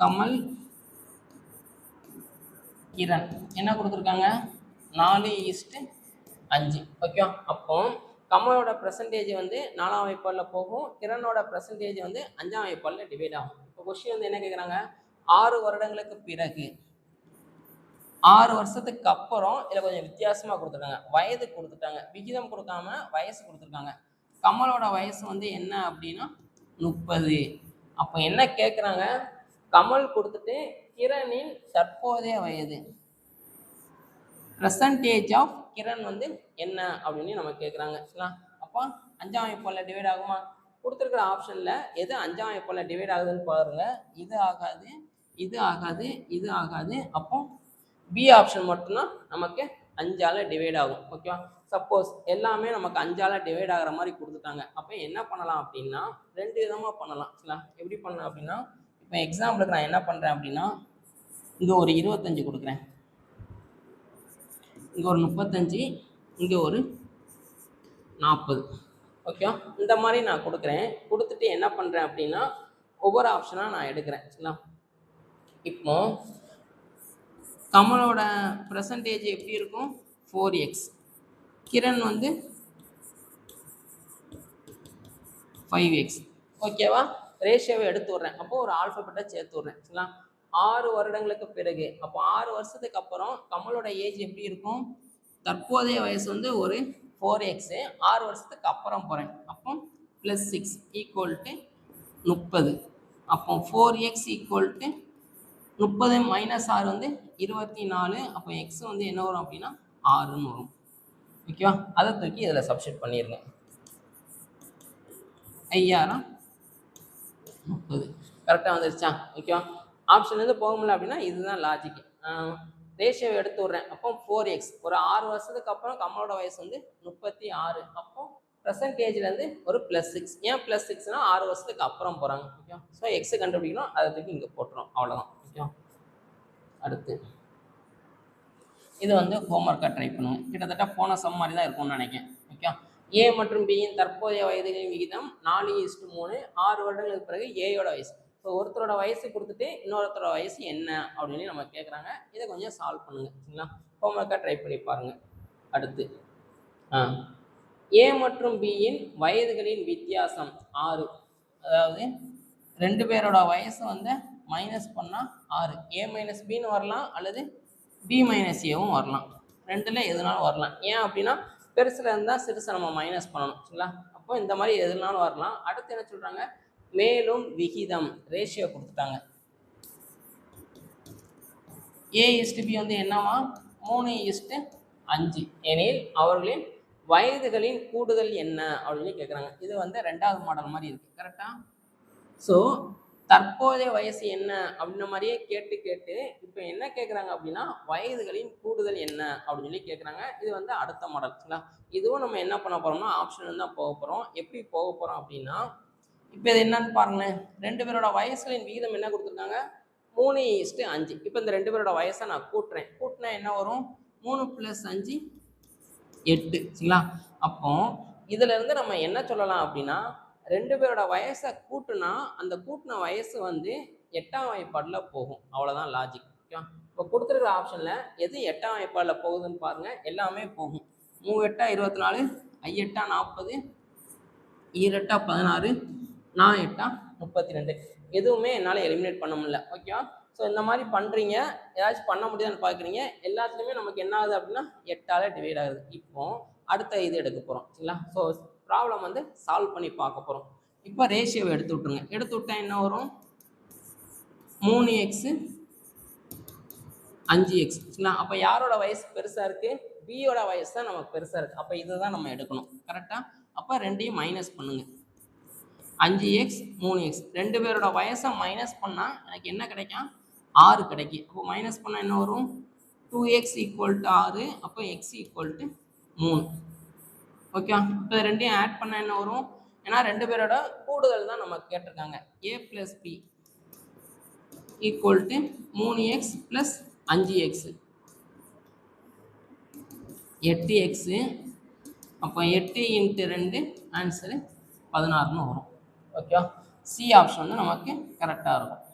கமல் கிரண் என்ன கொடுத்துருக்காங்க? 4:5. ஓகே, அப்போ கமலோட பெர்சன்டேஜ் வந்து 4ஆம் வாய்ப்பாடில் போகும், கிரணோட பெர்சன்டேஜ் வந்து 5ஆம் வாய்ப்பாடில் டிவைட் ஆகும். இப்போ கொஸ்டின் வந்து என்ன கேட்குறாங்க? 6 வருடங்களுக்கு பிறகு, 6 வருஷத்துக்கு அப்புறம். இதில் கொஞ்சம் வித்தியாசமாக கொடுத்துருக்காங்க, வயது கொடுத்துட்டாங்க, விகிதம் கொடுக்காம வயசு கொடுத்துருக்காங்க. கமலோட வயசு வந்து என்ன அப்படின்னா 30. அப்போ என்ன கேட்குறாங்க? கமல் கொடுத்துட்டு கிரணின் தற்போதைய வயது, பெர்சன்டேஜ் ஆஃப் கிரண் வந்து என்ன அப்படின்னு நம்ம கேட்குறாங்க. சரிங்களா? அப்போ 5ஆம் வாய்ப்பாடில் டிவைட் ஆகுமா? கொடுத்துருக்குற ஆப்ஷனில் எது 5ஆம் வாய்ப்பாடில் டிவைட் ஆகுதுன்னு பாருங்கள். இது ஆகாது, இது ஆகாது, இது ஆகாது. அப்போ பி ஆப்ஷன் மட்டும்தான் நமக்கு 5ஆல் டிவைட் ஆகும். ஓகேவா? சப்போஸ் எல்லாமே நமக்கு 5ஆல் டிவைட் ஆகிற மாதிரி கொடுத்துட்டாங்க, அப்போ என்ன பண்ணலாம் அப்படின்னா 2 விதமாக பண்ணலாம். சரிங்களா? எப்படி பண்ணலாம் அப்படின்னா, இப்போ எக்ஸாம்பிளுக்கு நான் என்ன பண்ணுறேன் அப்படின்னா, இங்கே ஒரு 25 கொடுக்குறேன், இங்கே ஒரு 35, இங்கே ஒரு 40. ஓகே, இந்த மாதிரி நான் கொடுக்குறேன். கொடுத்துட்டு என்ன பண்ணுறேன் அப்படின்னா ஒவ்வொரு ஆப்ஷனாக நான் எடுக்கிறேன். சரிங்களா? இப்போ கமலோட பெர்சன்டேஜ் எப்படி இருக்கும்? 4x. கிரண் வந்து 5x. ஓகேவா? ரேஷியோவை எடுத்து விட்றேன், அப்போ ஒரு ஆல்ஃபபெட்டை சேர்த்து விட்றேன். சரிங்களா? 6 வருடங்களுக்கு பிறகு, அப்போ 6 வருஷத்துக்கு அப்புறம் கமலோட ஏஜ் எப்படி இருக்கும்? தற்போதைய வயசு வந்து ஒரு 4x, 6 வருஷத்துக்கு அப்புறம் போகிறேன், அப்போ +6 = 30. அப்போ 4x = 30 - 6 வந்து 24. அப்போ எக்ஸ் வந்து என்ன வரும் அப்படின்னா 6ன்னு வரும். ஓகேவா? அதை தூக்கி இதில் சப்ஸ்டிட் பண்ணிடுங்க. 5 30 கரெக்டாக வந்துருச்சா? ஓகேவா? ஆப்ஷன்லேருந்து போக முடியல அப்படின்னா இதுதான் லாஜிக். ரேஷியோவை எடுத்து விட்றேன், அப்போ 4x. ஒரு 6 வருஷத்துக்கு அப்புறம் கமலோட வயசு வந்து 36. அப்போ பெர்சன்டேஜ்லேருந்து ஒரு +6. ஏன் +6னா 6 வருஷத்துக்கு அப்புறம் போகிறாங்க. ஓகே, ஸோ எக்ஸை கண்டுபிடிக்கணும், அதை தூக்கி இங்கே போட்டுரும், அவ்வளோதான். ஓகே, அடுத்து இது வந்து ஹோம்ஒர்க்காக ட்ரை பண்ணுவேன். கிட்டத்தட்ட போன சம் மாதிரி தான் இருக்கும்னு நினைக்கிறேன். ஓகே, ஏ மற்றும் பியின் தற்போதைய வயதுகளின் விகிதம் 4:3. 6 வருடங்களுக்கு பிறகு ஏயோட வயசு. ஸோ ஒருத்தரோட வயசு கொடுத்துட்டு இன்னொருத்தரோட வயசு என்ன அப்படின்னு நம்ம கேட்குறாங்க. இதை கொஞ்சம் சால்வ் பண்ணுங்கள். சரிங்களா? ஹோம்ஒர்க்காக ட்ரை பண்ணி பாருங்கள். அடுத்து ஏ மற்றும் பியின் வயதுகளின் வித்தியாசம் 6. அதாவது 2 பேரோட வயசு வந்து மைனஸ் பண்ணால் 6. ஏ - பின்னு வரலாம், அல்லது பி - ஏவும் வரலாம். 2ல் எதுனாலும் வரலாம். ஏன் அப்படின்னா பெருசில் இருந்தால் சிறுசை நம்ம மைனஸ் பண்ணணும். சரிங்களா? அப்போ இந்த மாதிரி எதுனாலும் வரலாம். அடுத்து என்ன சொல்கிறாங்க? மேலும் விகிதம், ரேஷியோ கொடுத்துட்டாங்க. A/B வந்து என்னவா? 3:5 எனில் அவர்களின் வயதுகளின் கூடுதல் என்ன அப்படின்னு கேட்குறாங்க. இது வந்து 2வது மாடல் மாதிரி இருக்குது. கரெக்டாக? ஸோ தற்போதைய வயசு என்ன அப்படின்ற மாதிரியே கேட்டு கேட்டு இப்போ என்ன கேட்குறாங்க அப்படின்னா வயதுகளின் கூடுதல் என்ன அப்படின்னு சொல்லி கேட்குறாங்க. இது வந்து அடுத்த மாடல். சரிங்களா? இதுவும் நம்ம என்ன பண்ண போகிறோம்னா ஆப்ஷன் தான் போக போகிறோம். எப்படி போக போகிறோம் அப்படின்னா, இப்போ இது என்னன்னு பாருங்களேன். 2 பேரோட வயசுகளின் விகிதம் என்ன கொடுத்துருக்காங்க? 3:5. இப்போ இந்த 2 பேரோட வயசை நான் கூட்டுறேன். கூட்டினா என்ன வரும்? 3 + 5 8. சரிங்களா? அப்போ இதுல இருந்து நம்ம என்ன சொல்லலாம் அப்படின்னா 2 பேரோட வயசை கூட்டுனா அந்த கூட்டின வயசு வந்து 8ஆம் வாய்ப்பாடில் போகும். அவ்வளோதான் லாஜிக். ஓகே, இப்போ கொடுத்துருக்குற ஆப்ஷனில் எது 8ஆம் வாய்ப்பாடில் போகுதுன்னு பாருங்கள். எல்லாமே போகும். 3 × 8 = 24, 5 × 8 = 40, 2 × 8 = 16, 4 × 8 = 32. எதுவுமே என்னால் எலிமினேட் பண்ண முடியல. ஓகேவா? ஸோ இந்த மாதிரி பண்ணுறீங்க, ஏதாச்சும் பண்ண முடியாதுன்னு பார்க்குறீங்க. எல்லாத்துலேயுமே நமக்கு என்ன ஆகுது அப்படின்னா 8ஆல் டிவைட் ஆகுது. இப்போ அடுத்த இது எடுக்க போகிறோம். சரிங்களா? ஸோ ப்ராப்ளம் வந்து சால்வ் பண்ணி பார்க்க போகிறோம். இப்போ ரேஷியோவை எடுத்து விட்ருங்க. எடுத்து விட்டா என்ன வரும்? 3x 5x. சரிங்களா? அப்போ யாரோட வயசு பெருசாக இருக்குது? பியோட வயசு தான் நமக்கு பெருசாக இருக்குது. அப்போ இதை தான் நம்ம எடுக்கணும். கரெக்டாக? அப்போ ரெண்டையும் மைனஸ் பண்ணுங்க. 5x 3x ரெண்டு பேரோட வயசை மைனஸ் பண்ணால் எனக்கு என்ன கிடைக்கும்? 6 கிடைக்கும். அப்போ மைனஸ் பண்ணால் என்ன வரும்? 2x = 6. அப்போ x = 3. ஓகே. இப்போ ரெண்டையும் ஆட் பண்ணால் என்ன வரும்? ஏன்னா ரெண்டு பேரோட கூடுதல் தான் நமக்கு கேட்டிருக்காங்க. a + b = 3x + 5x 8x. அப்போ 8 × 2 ஆன்சரு 16ன்னு வரும். ஓகே. சி ஆப்ஷன் வந்து நமக்கு கரெக்டாக இருக்கும்.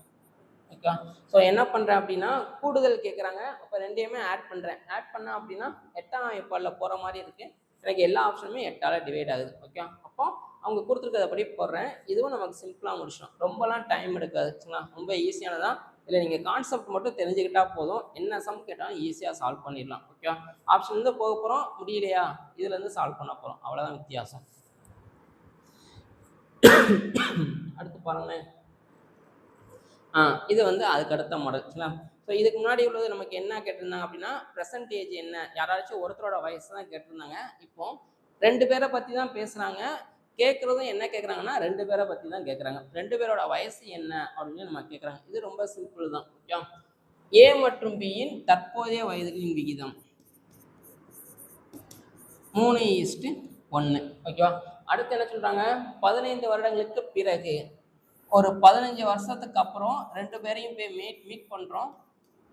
ஓகே. ஸோ என்ன பண்ணுறேன் அப்படின்னா கூடுதல் கேட்குறாங்க. அப்போ ரெண்டையுமே ஆட் பண்ணுறேன். ஆட் பண்ணேன் அப்படின்னா 8ஆம் வாய்ப்பாடில் போகிற மாதிரி இருக்குது. எனக்கு எல்லா ஆப்ஷனுமே 8ஆல் டிவைட் ஆகுது. ஓகே. அப்போ அவங்க கொடுத்துருக்கதப்படி போடுறேன். இதுவும் நமக்கு சிம்பிளாக முடிச்சிடும். ரொம்பலாம் டைம் எடுக்காதுங்களா? ரொம்ப ஈஸியானதான். இல்லை நீங்கள் கான்செப்ட் மட்டும் தெரிஞ்சுக்கிட்டா போதும். என்ன சம் கேட்டாலும் ஈஸியாக சால்வ் பண்ணிடலாம். ஓகே. ஆப்ஷன்லேருந்து போக போகிறோம். முடியலையா? இதுலேருந்து சால்வ் பண்ண போகிறோம். அவ்வளோதான் வித்தியாசம். அடுத்து பாருங்களேன். இது வந்து அதுக்கு அடுத்த மாடல். ஸோ இதுக்கு முன்னாடி உள்ளது நமக்கு என்ன கேட்டிருந்தாங்க அப்படின்னா பெர்சன்டேஜ் என்ன, யாராச்சும் ஒருத்தரோட வயசு தான் கேட்டிருந்தாங்க. இப்போ ரெண்டு பேரை பற்றி தான் பேசுகிறாங்க. கேட்குறதும் என்ன கேட்குறாங்கன்னா ரெண்டு பேரை பற்றி தான் கேட்குறாங்க. ரெண்டு பேரோட வயசு என்ன அப்படின்னு நம்ம கேட்குறாங்க. இது ரொம்ப சிம்பிள் தான். ஓகே. ஏ மற்றும் பியின் தற்போதைய வயதுகளின் விகிதம் 3:1. ஓகேவா. அடுத்து என்ன சொல்கிறாங்க? 15 வருடங்களுக்கு பிறகு ஒரு 15 வருஷத்துக்கு அப்புறம் ரெண்டு பேரையும் போய் மீட் பண்ணுறோம்.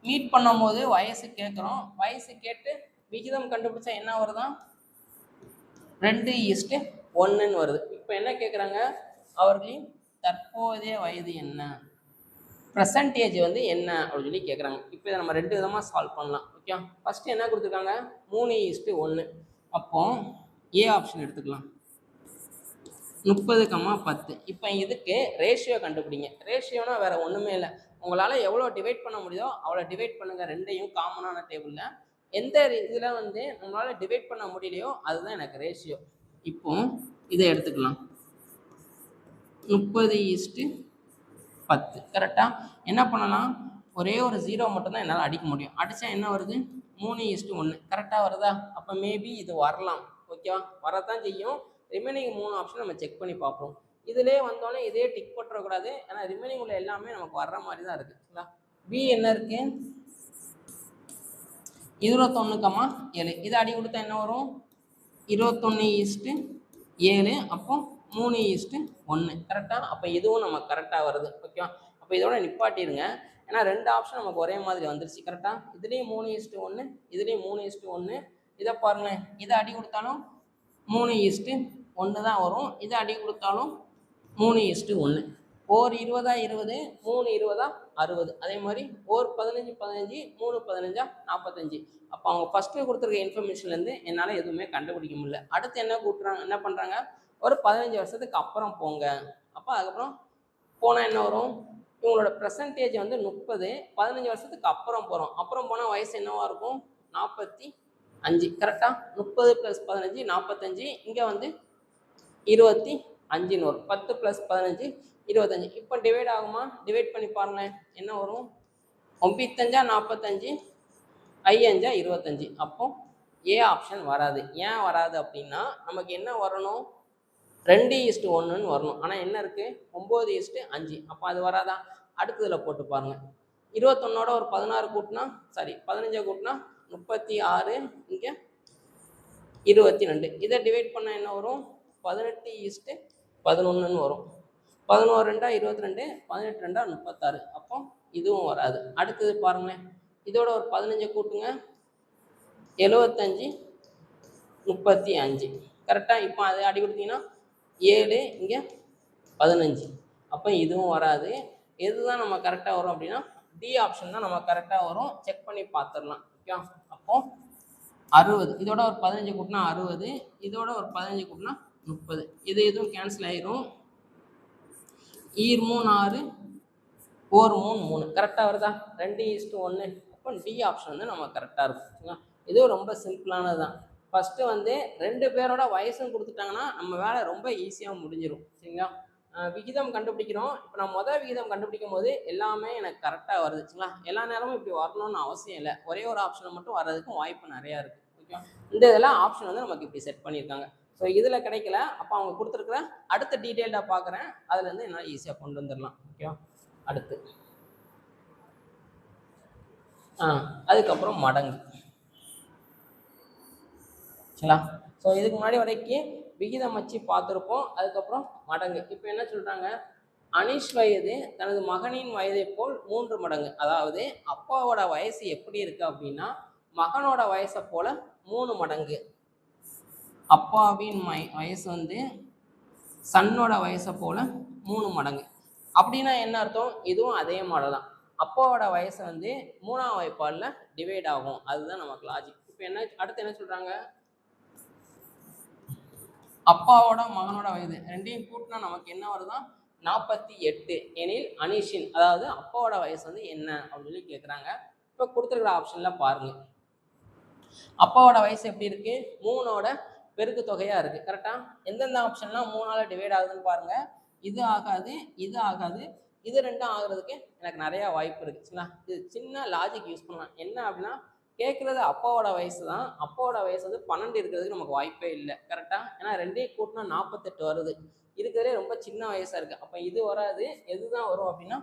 மீட் பண்ணும்போது வயசு கேட்குறோம். வயசு கேட்டு விகிதம் கண்டுபிடிச்சா என்ன வருதான்? 2:1 வருது. இப்போ என்ன கேட்குறாங்க? அவர்களின் தற்போதைய வயது என்ன, பெர்சன்டேஜ் வந்து என்ன அப்படின்னு சொல்லி கேட்குறாங்க. இப்போ இதை நம்ம ரெண்டு விதமாக சால்வ் பண்ணலாம். ஓகே. ஃபஸ்ட்டு என்ன கொடுத்துருக்காங்க? 3:1. அப்போ ஏ ஆப்ஷன் எடுத்துக்கலாம். 30, 10. இப்போ இதுக்கு ரேஷியோ கண்டுபிடிங்க. ரேஷியோனா வேறு ஒன்றுமே இல்லை. உங்களால் எவ்வளோ டிவைட் பண்ண முடியுதோ அவ்வளோ டிவைட் பண்ணுங்கள். ரெண்டையும் காமனான டேபிளில் எந்த இதில் வந்து நம்மளால் டிவைட் பண்ண முடியலையோ அதுதான் எனக்கு ரேஷியோ. இப்போ இதை எடுத்துக்கலாம். 30:10. கரெக்டாக என்ன பண்ணலாம்? ஒரே ஒரு 0 மட்டும்தான் என்னால் அடிக்க முடியும். அடித்தா என்ன வருது? 3:1. கரெக்டாக வருதா? அப்போ மேபி இது வரலாம். ஓகேவா. வரதான் செய்யும். ரிமைனிங் 3 ஆப்ஷன் நம்ம செக் பண்ணி பார்ப்போம். இதிலே வந்தோடனே இதே டிக் போட்டுறக்கூடாது. ஏன்னா ரிமைனிங் உள்ள எல்லாமே நமக்கு வர்ற மாதிரி தான் இருக்குங்களா. பி என்ன இருக்கு? 21,7. இதை அடி கொடுத்தா என்ன வரும்? 21:7. அப்போ 3:1. கரெக்டாக. அப்போ இதுவும் நமக்கு கரெக்டாக வருது. ஓகே. அப்போ இதோட நிப்பாட்டிடுங்க. ஏன்னா ரெண்டு ஆப்ஷன் நமக்கு ஒரே மாதிரி வந்துருச்சு. கரெக்டாக. இதுலேயும் 3:1, இதுலேயும் 3:1. இதை பாருங்களேன். இதை அடி கொடுத்தாலும் 3:1 தான் வரும். இதை அடி கொடுத்தாலும் 3:1. ஓர் 20 20, 3 20 60. அதே மாதிரி ஓர் 15 15, 3 15 45. அப்போ அவங்க ஃபஸ்ட்டு கொடுத்துருக்க இன்ஃபர்மேஷன்லேருந்து என்னால் எதுவுமே கண்டுபிடிக்க முடியல. அடுத்து என்ன பண்ணுறாங்க? ஒரு 15 வருஷத்துக்கு அப்புறம் போங்க. அப்போ அதுக்கப்புறம் போனால் என்ன வரும்? இவங்களோட பெர்சன்டேஜ் வந்து 30. 15 வருஷத்துக்கு அப்புறம் போகிறோம். அப்புறம் போனால் வயசு என்னவாக இருக்கும்? 45. கரெக்டாக. 30 + 15 45. இங்கே வந்து 25 வரும். 10 + 15 25. இப்போ டிவைட் ஆகுமா? டிவைட் பண்ணி பாருங்களேன். என்ன வரும்? 9 45, 5 25. அப்போ ஏ ஆப்ஷன் வராது. ஏன் வராது அப்படின்னா நமக்கு என்ன வரணும்? 2:1 வரணும். ஆனால் என்ன இருக்குது? 9:5. அப்போ அது வராதா? அடுத்ததில் போட்டு பாருங்கள். 21ஓட ஒரு 16 கூட்டினா 15 கூட்டினா 36. இங்கே 22. இதை டிவைட் பண்ணால் என்ன வரும்? 18:11 வரும். 11 2 22, 18 2 36. அப்போ இதுவும் வராது. அடுத்தது பாருங்களேன். இதோட ஒரு 15 கூட்டுங்க. 75 35. கரெக்டாக. இப்போ அதை அடி கொடுத்தீங்கன்னா 7, இங்கே 15. அப்போ இதுவும் வராது. எதுதான் நம்ம கரெக்டாக வரும் அப்படின்னா டி ஆப்ஷன் தான் நம்ம கரெக்டாக வரும். செக் பண்ணி பார்த்துடலாம். ஓகே. அப்போ 60. இதோட ஒரு 15 கூட்டினா 60. இதோட ஒரு 15 கூட்டினா 30. இது எதுவும் கேன்சல் ஆயிரும். 3 6, 4 3 3. கரெக்டாக வருதா? 2:1. அப்போ டி ஆப்ஷன் வந்து நம்ம கரெக்டாக இருக்கும். இதுவும் ரொம்ப சிம்பிளானது தான். ஃபஸ்ட்டு வந்து 2 பேரோட வயசும் கொடுத்துட்டாங்கன்னா நம்ம வேலை ரொம்ப ஈஸியாக முடிஞ்சிடும். சரிங்களா? விகிதம் கண்டுபிடிக்கிறோம். இப்போ நான் விகிதம் கண்டுபிடிக்கும் போது எல்லாமே எனக்கு கரெக்டாக வருதுச்சுங்களா? எல்லா நேரமும் இப்படி வரணும்னு அவசியம் இல்லை. ஒரே ஒரு ஆப்ஷனில் மட்டும் வர்றதுக்கும் வாய்ப்பு நிறையா இருக்குது. ஓகே, இந்த இதெல்லாம் ஆப்ஷன் வந்து நமக்கு இப்படி செட் பண்ணியிருக்காங்க. ஸோ இதில் கிடைக்கல, அப்போ அவங்க கொடுத்துருக்குற அடுத்த டீட்டெயில்டாக பார்க்குறேன், அதுலேருந்து என்னால் ஈஸியாக கொண்டு வந்துடலாம். ஓகேவா? அடுத்து அதுக்கப்புறம் மடங்கு. சரிங்களா? ஸோ இதுக்கு முன்னாடி வரைக்கும் விகிதம் வச்சு பார்த்துருப்போம். அதுக்கப்புறம் மடங்கு. இப்போ என்ன சொல்கிறாங்க, அனிஷ் வயது தனது மகனின் வயதை போல் 3 மடங்கு. அதாவது அப்பாவோட வயசு எப்படி இருக்கு அப்படின்னா மகனோட வயசை போல 3 மடங்கு. அப்பாவின் வயசு வந்து சன்னோட வயசை போல 3 மடங்கு. அப்படின்னா என்ன அர்த்தம்? இதுவும் அதே மாடல் தான். அப்பாவோட வயசு வந்து 3ஆம் வாய்ப்பாடில் டிவைட் ஆகும். அதுதான் நமக்கு லாஜிக். இப்போ என்ன அடுத்து என்ன சொல்றாங்க, அப்பாவோட மகனோட வயது ரெண்டையும் கூட்டினா நமக்கு என்ன வருதான், 48 எனில் அனிஷின், அதாவது அப்பாவோட வயசு வந்து என்ன அப்படின்னு சொல்லி கேட்குறாங்க. இப்போ கொடுத்துருக்குற ஆப்ஷனில் பாருங்க, அப்பாவோட வயசு எப்படி இருக்கு, 3ஓட பெருக்கு தொகையாக இருக்குது. கரெக்டாக எந்தெந்த ஆப்ஷன்லாம் 3ஆல் டிவைட் ஆகுதுன்னு பாருங்கள். இது ஆகாது, இது ஆகாது, இது ரெண்டும் ஆகுறதுக்கு எனக்கு நிறையா வாய்ப்பு இருக்குச்சுங்களா? இது சின்ன லாஜிக் யூஸ் பண்ணலாம். என்ன அப்படின்னா, கேட்குறது அப்பாவோட வயசு தான். அப்பாவோட வயசு வந்து 12 இருக்கிறதுக்கு நமக்கு வாய்ப்பே இல்லை. கரெக்டாக, ஏன்னா ரெண்டையும் கூட்டினா 48 வருது. இருக்கிறதே ரொம்ப சின்ன வயசாக இருக்குது. அப்போ இது வராது. எது தான் வரும் அப்படின்னா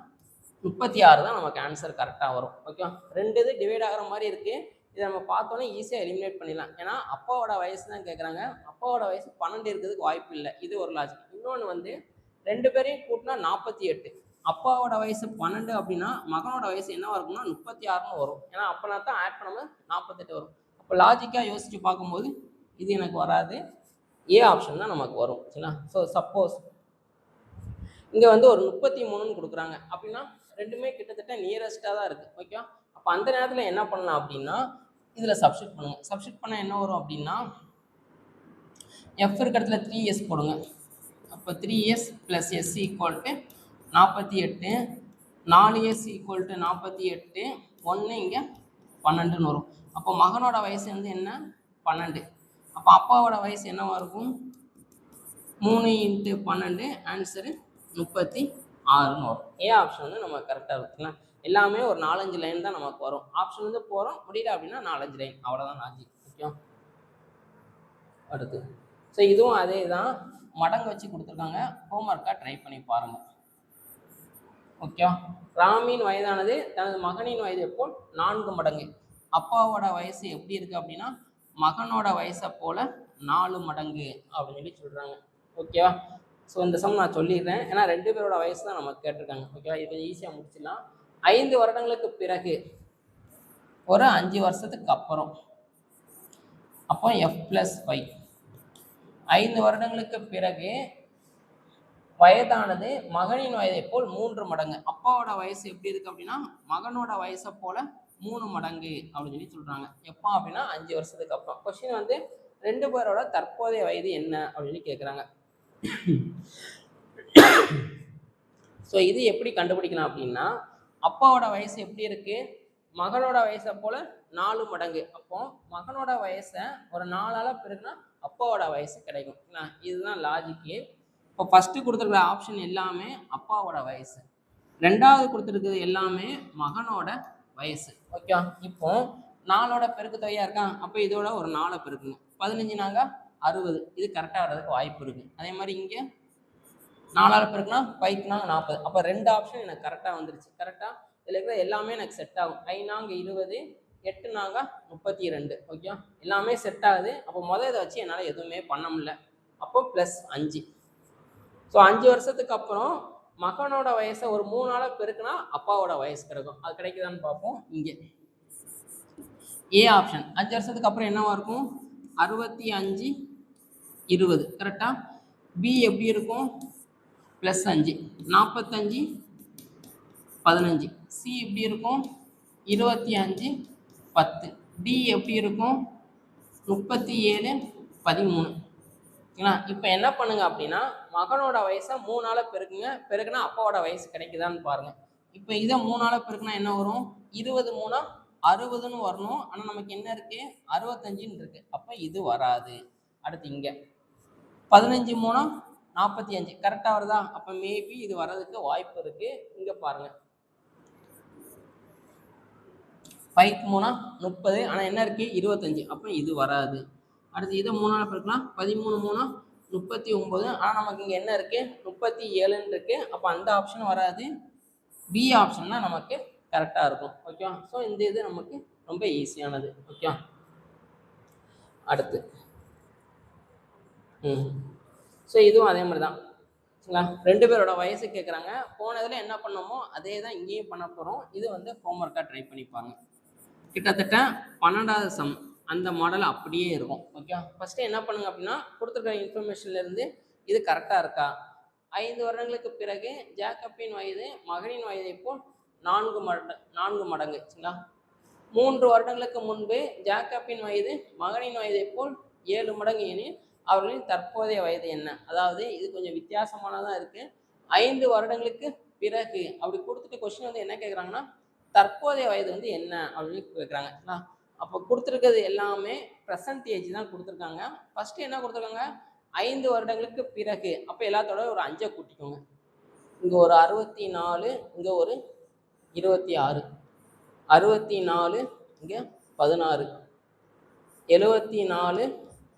36 தான் நமக்கு ஆன்சர் கரெக்டாக வரும். ஓகேவா? 2 இது டிவைட் ஆகிற மாதிரி இருக்குது. இதை நம்ம பார்த்தோன்னே ஈஸியாக எலிமினேட் பண்ணிடலாம். ஏன்னா அப்பாவோட வயசு தான் கேட்குறாங்க. அப்பாவோட வயசு 12 இருக்கிறதுக்கு வாய்ப்பு இல்லை. இது ஒரு லாஜிக். இன்னொன்று வந்து 2 பேரையும் கூட்டினா 48. அப்பாவோட வயசு 12 அப்படின்னா மகனோட வயசு என்ன இருக்கும்னா 36ன்னு வரும். ஏன்னா அப்போனா தான் ஆட் பண்ணும்போது 48 வரும். அப்போ லாஜிக்காக யோசித்து பார்க்கும்போது இது எனக்கு வராது. ஏ ஆப்ஷன் தான் நமக்கு வரும். சரிங்களா? ஸோ சப்போஸ் இங்கே வந்து ஒரு 33ன்னு கொடுக்குறாங்க அப்படின்னா ரெண்டுமே கிட்டத்தட்ட நியரஸ்ட்டாக தான் இருக்குது. ஓகே, அப்போ அந்த நேரத்தில் என்ன பண்ணலாம் அப்படின்னா இதில் சப்ஸ்டிட் பண்ணுங்க. சப்ஸ்டிட் பண்ணால் என்ன வரும் அப்படின்னா எஃப் இருக்கிற இடத்துல 3s போடுங்க. அப்போ 3s + s = 48, 4s = 48, 1 இங்கே 12ன்னு வரும். அப்போ மகனோட வயசு வந்து என்ன, 12. அப்போ அப்பாவோட வயசு என்னவா இருக்கும், 3 × 12, ஆன்சரு 36ன்னு வரும். ஏ ஆப்ஷன் வந்து நம்ம கரெக்டாக இருக்குங்களா? எல்லாமே ஒரு 4-5 லைன் தான் நமக்கு வரும். ஆப்ஷன் வந்து போகிறோம், முடியல அப்படின்னா 4-5 லைன், அவ்வளோதான் லாஜிக். ஓகே, அடுத்து ஸோ இதுவும் அதே தான், மடங்கு வச்சு கொடுத்துருக்காங்க. ஹோம்ஒர்க்காக ட்ரை பண்ணி பாருங்கள். ஓகே, ராமின் வயதானது தனது மகனின் வயதை போல் 4 மடங்கு. அப்பாவோட வயசு எப்படி இருக்குது அப்படின்னா மகனோட வயசை போல் 4 மடங்கு அப்படின்னு சொல்லி சொல்கிறாங்க. ஓகேவா? ஸோ இந்த சம் நான் சொல்லிடுறேன், ஏன்னா 2 பேரோட வயசு தான் நமக்கு கேட்டிருக்காங்க. ஓகேவா? இது ஈஸியாக முடிச்சிடலாம். 5 வருடங்களுக்கு பிறகு ஒரு 5 வருஷத்துக்கு அப்புறம், அப்போ f+5. 5 வருடங்களுக்கு பிறகு வயதானது மகனின் வயதை போல் 3 மடங்கு. அப்பாவோட வயசு எப்படி இருக்கு அப்படின்னா மகனோட வயசை போல 3 மடங்கு அப்படின்னு சொல்லி சொல்றாங்க. எப்போ அப்படின்னா 5 வருஷத்துக்கு அப்புறம். கொஸ்டின் வந்து 2 பேரோட தற்போதைய வயது என்ன அப்படின்னு கேட்குறாங்க. ஸோ இது எப்படி கண்டுபிடிக்கலாம் அப்படின்னா, அப்பாவோட வயசு எப்படி இருக்கு, மகனோட வயசை போல 4 மடங்கு. அப்போ மகனோட வயசை ஒரு 4ஆல் பெருக்குனா அப்பாவோட வயசு கிடைக்கும். இதுதான் லாஜிக்கு. இப்போ ஃபஸ்ட்டு கொடுத்துருக்குற ஆப்ஷன் எல்லாமே அப்பாவோட வயசு, 2வது கொடுத்துருக்குறது எல்லாமே மகனோட வயசு. ஓகே, இப்போ 4ஓட பெருக்கு தொகையாக இருக்கான். அப்போ இதோட ஒரு 4 பெருக்குங்க, 15 நாங்க 60. இது கரெக்டாக வர்றதுக்கு வாய்ப்பு இருக்குது. அதே மாதிரி இங்கே 4ஆல் பெருக்குனா 5 நாங்க 40. அப்போ 2 ஆப்ஷன் எனக்கு கரெக்டாக வந்துருச்சு. கரெக்டாக இதில் இருக்கிற எல்லாமே எனக்கு செட் ஆகும். 5 நாங்க 20, 8 நாங்க 32. ஓகே, எல்லாமே செட் ஆகுது. அப்போ இதை வச்சு என்னால் எதுவுமே பண்ண முடியல. அப்போ +5. ஸோ 5 வருஷத்துக்கு அப்புறம் மகனோட வயசை ஒரு 3ஆல் பெருக்குனா அப்பாவோட வயசு கிடைக்கும். அது கிடைக்குதான்னு பார்ப்போம். இங்கே ஏ ஆப்ஷன் 5 வருஷத்துக்கு அப்புறம் என்னவா இருக்கும், 65, 20. கரெக்டாக. பி எப்படி இருக்கும், +5, 45, 15. சி எப்படி இருக்கும், 25, 10. டி எப்படி இருக்கும், 37, 13. இப்போ என்ன பண்ணுங்க அப்படின்னா மகனோட வயசை 3ஆல் பெருக்குங்க. பெருக்குனா அப்பாவோட வயசு கிடைக்குதான்னு பாருங்க. இப்போ இதை 3ஆல் பெருக்குனா என்ன வரும், 20 3 60ன்னு வரணும். ஆனால் நமக்கு என்ன இருக்கு 65ன்னு இருக்கு. அப்போ இது வராது. அடுத்து இங்கே 15 3 45 கரெக்டாக வருதா? அப்போ மேபி இது வர்றதுக்கு வாய்ப்பு இருக்கு. இங்கே பாருங்க 5 3 30 ஆனால் என்ன இருக்கு 25. அப்போ இது வராது. அடுத்து இதை 3ஆல் பெருக்கலாம் 13 3 39. ஆனால் நமக்கு இங்கே என்ன இருக்கு 37ன்னு இருக்கு. அப்போ அந்த ஆப்ஷன் வராது. பி ஆப்ஷன் தான் நமக்கு கரெக்டாக இருக்கும். ஓகேவா? ஸோ இந்த இது நமக்கு ரொம்ப ஈஸியானது. ஓகே, அடுத்து ஸோ இதுவும் அதே மாதிரி தான். சரிங்களா? 2 பேரோட வயசு கேட்குறாங்க. போனதில் என்ன பண்ணோமோ அதே தான் இங்கேயும் பண்ண போகிறோம். இது வந்து ஹோம்ஒர்க்காக ட்ரை பண்ணிப்பாங்க. கிட்டத்தட்ட 12வது சம் அந்த மாடல் அப்படியே இருக்கும். ஓகே, ஃபஸ்ட்டு என்ன பண்ணுங்க அப்படின்னா கொடுத்துருக்க இன்ஃபர்மேஷன்லேருந்து இது கரெக்டாக இருக்கா? 5 வருடங்களுக்கு பிறகு ஜேக்கப்பின் வயது மகனின் வயதை போல் 4 மடங்கு. சரிங்களா? 3 வருடங்களுக்கு முன்பு ஜேக்கப்பின் வயது மகனின் வயதை போல் 7 மடங்கு எனில் அவர்களின் தற்போதைய வயது என்ன? அதாவது இது கொஞ்சம் வித்தியாசமானதாக இருக்குது. 5 வருடங்களுக்கு பிறகு அப்படி கொடுத்துட்டு கொஸ்டின் வந்து என்ன கேட்குறாங்கன்னா தற்போதைய வயது வந்து என்ன அப்படின்னு கேட்குறாங்க. அப்போ கொடுத்துருக்கிறது எல்லாமே ப்ரெசன்டேஜ் தான் கொடுத்துருக்காங்க. ஃபஸ்ட்டு என்ன கொடுத்துருக்காங்க 5 வருடங்களுக்கு பிறகு. அப்போ எல்லாத்தோட ஒரு 5 கூட்டிக்கோங்க. இங்கே ஒரு 64, இங்கே ஒரு 26, 64, இங்கே 16, 74,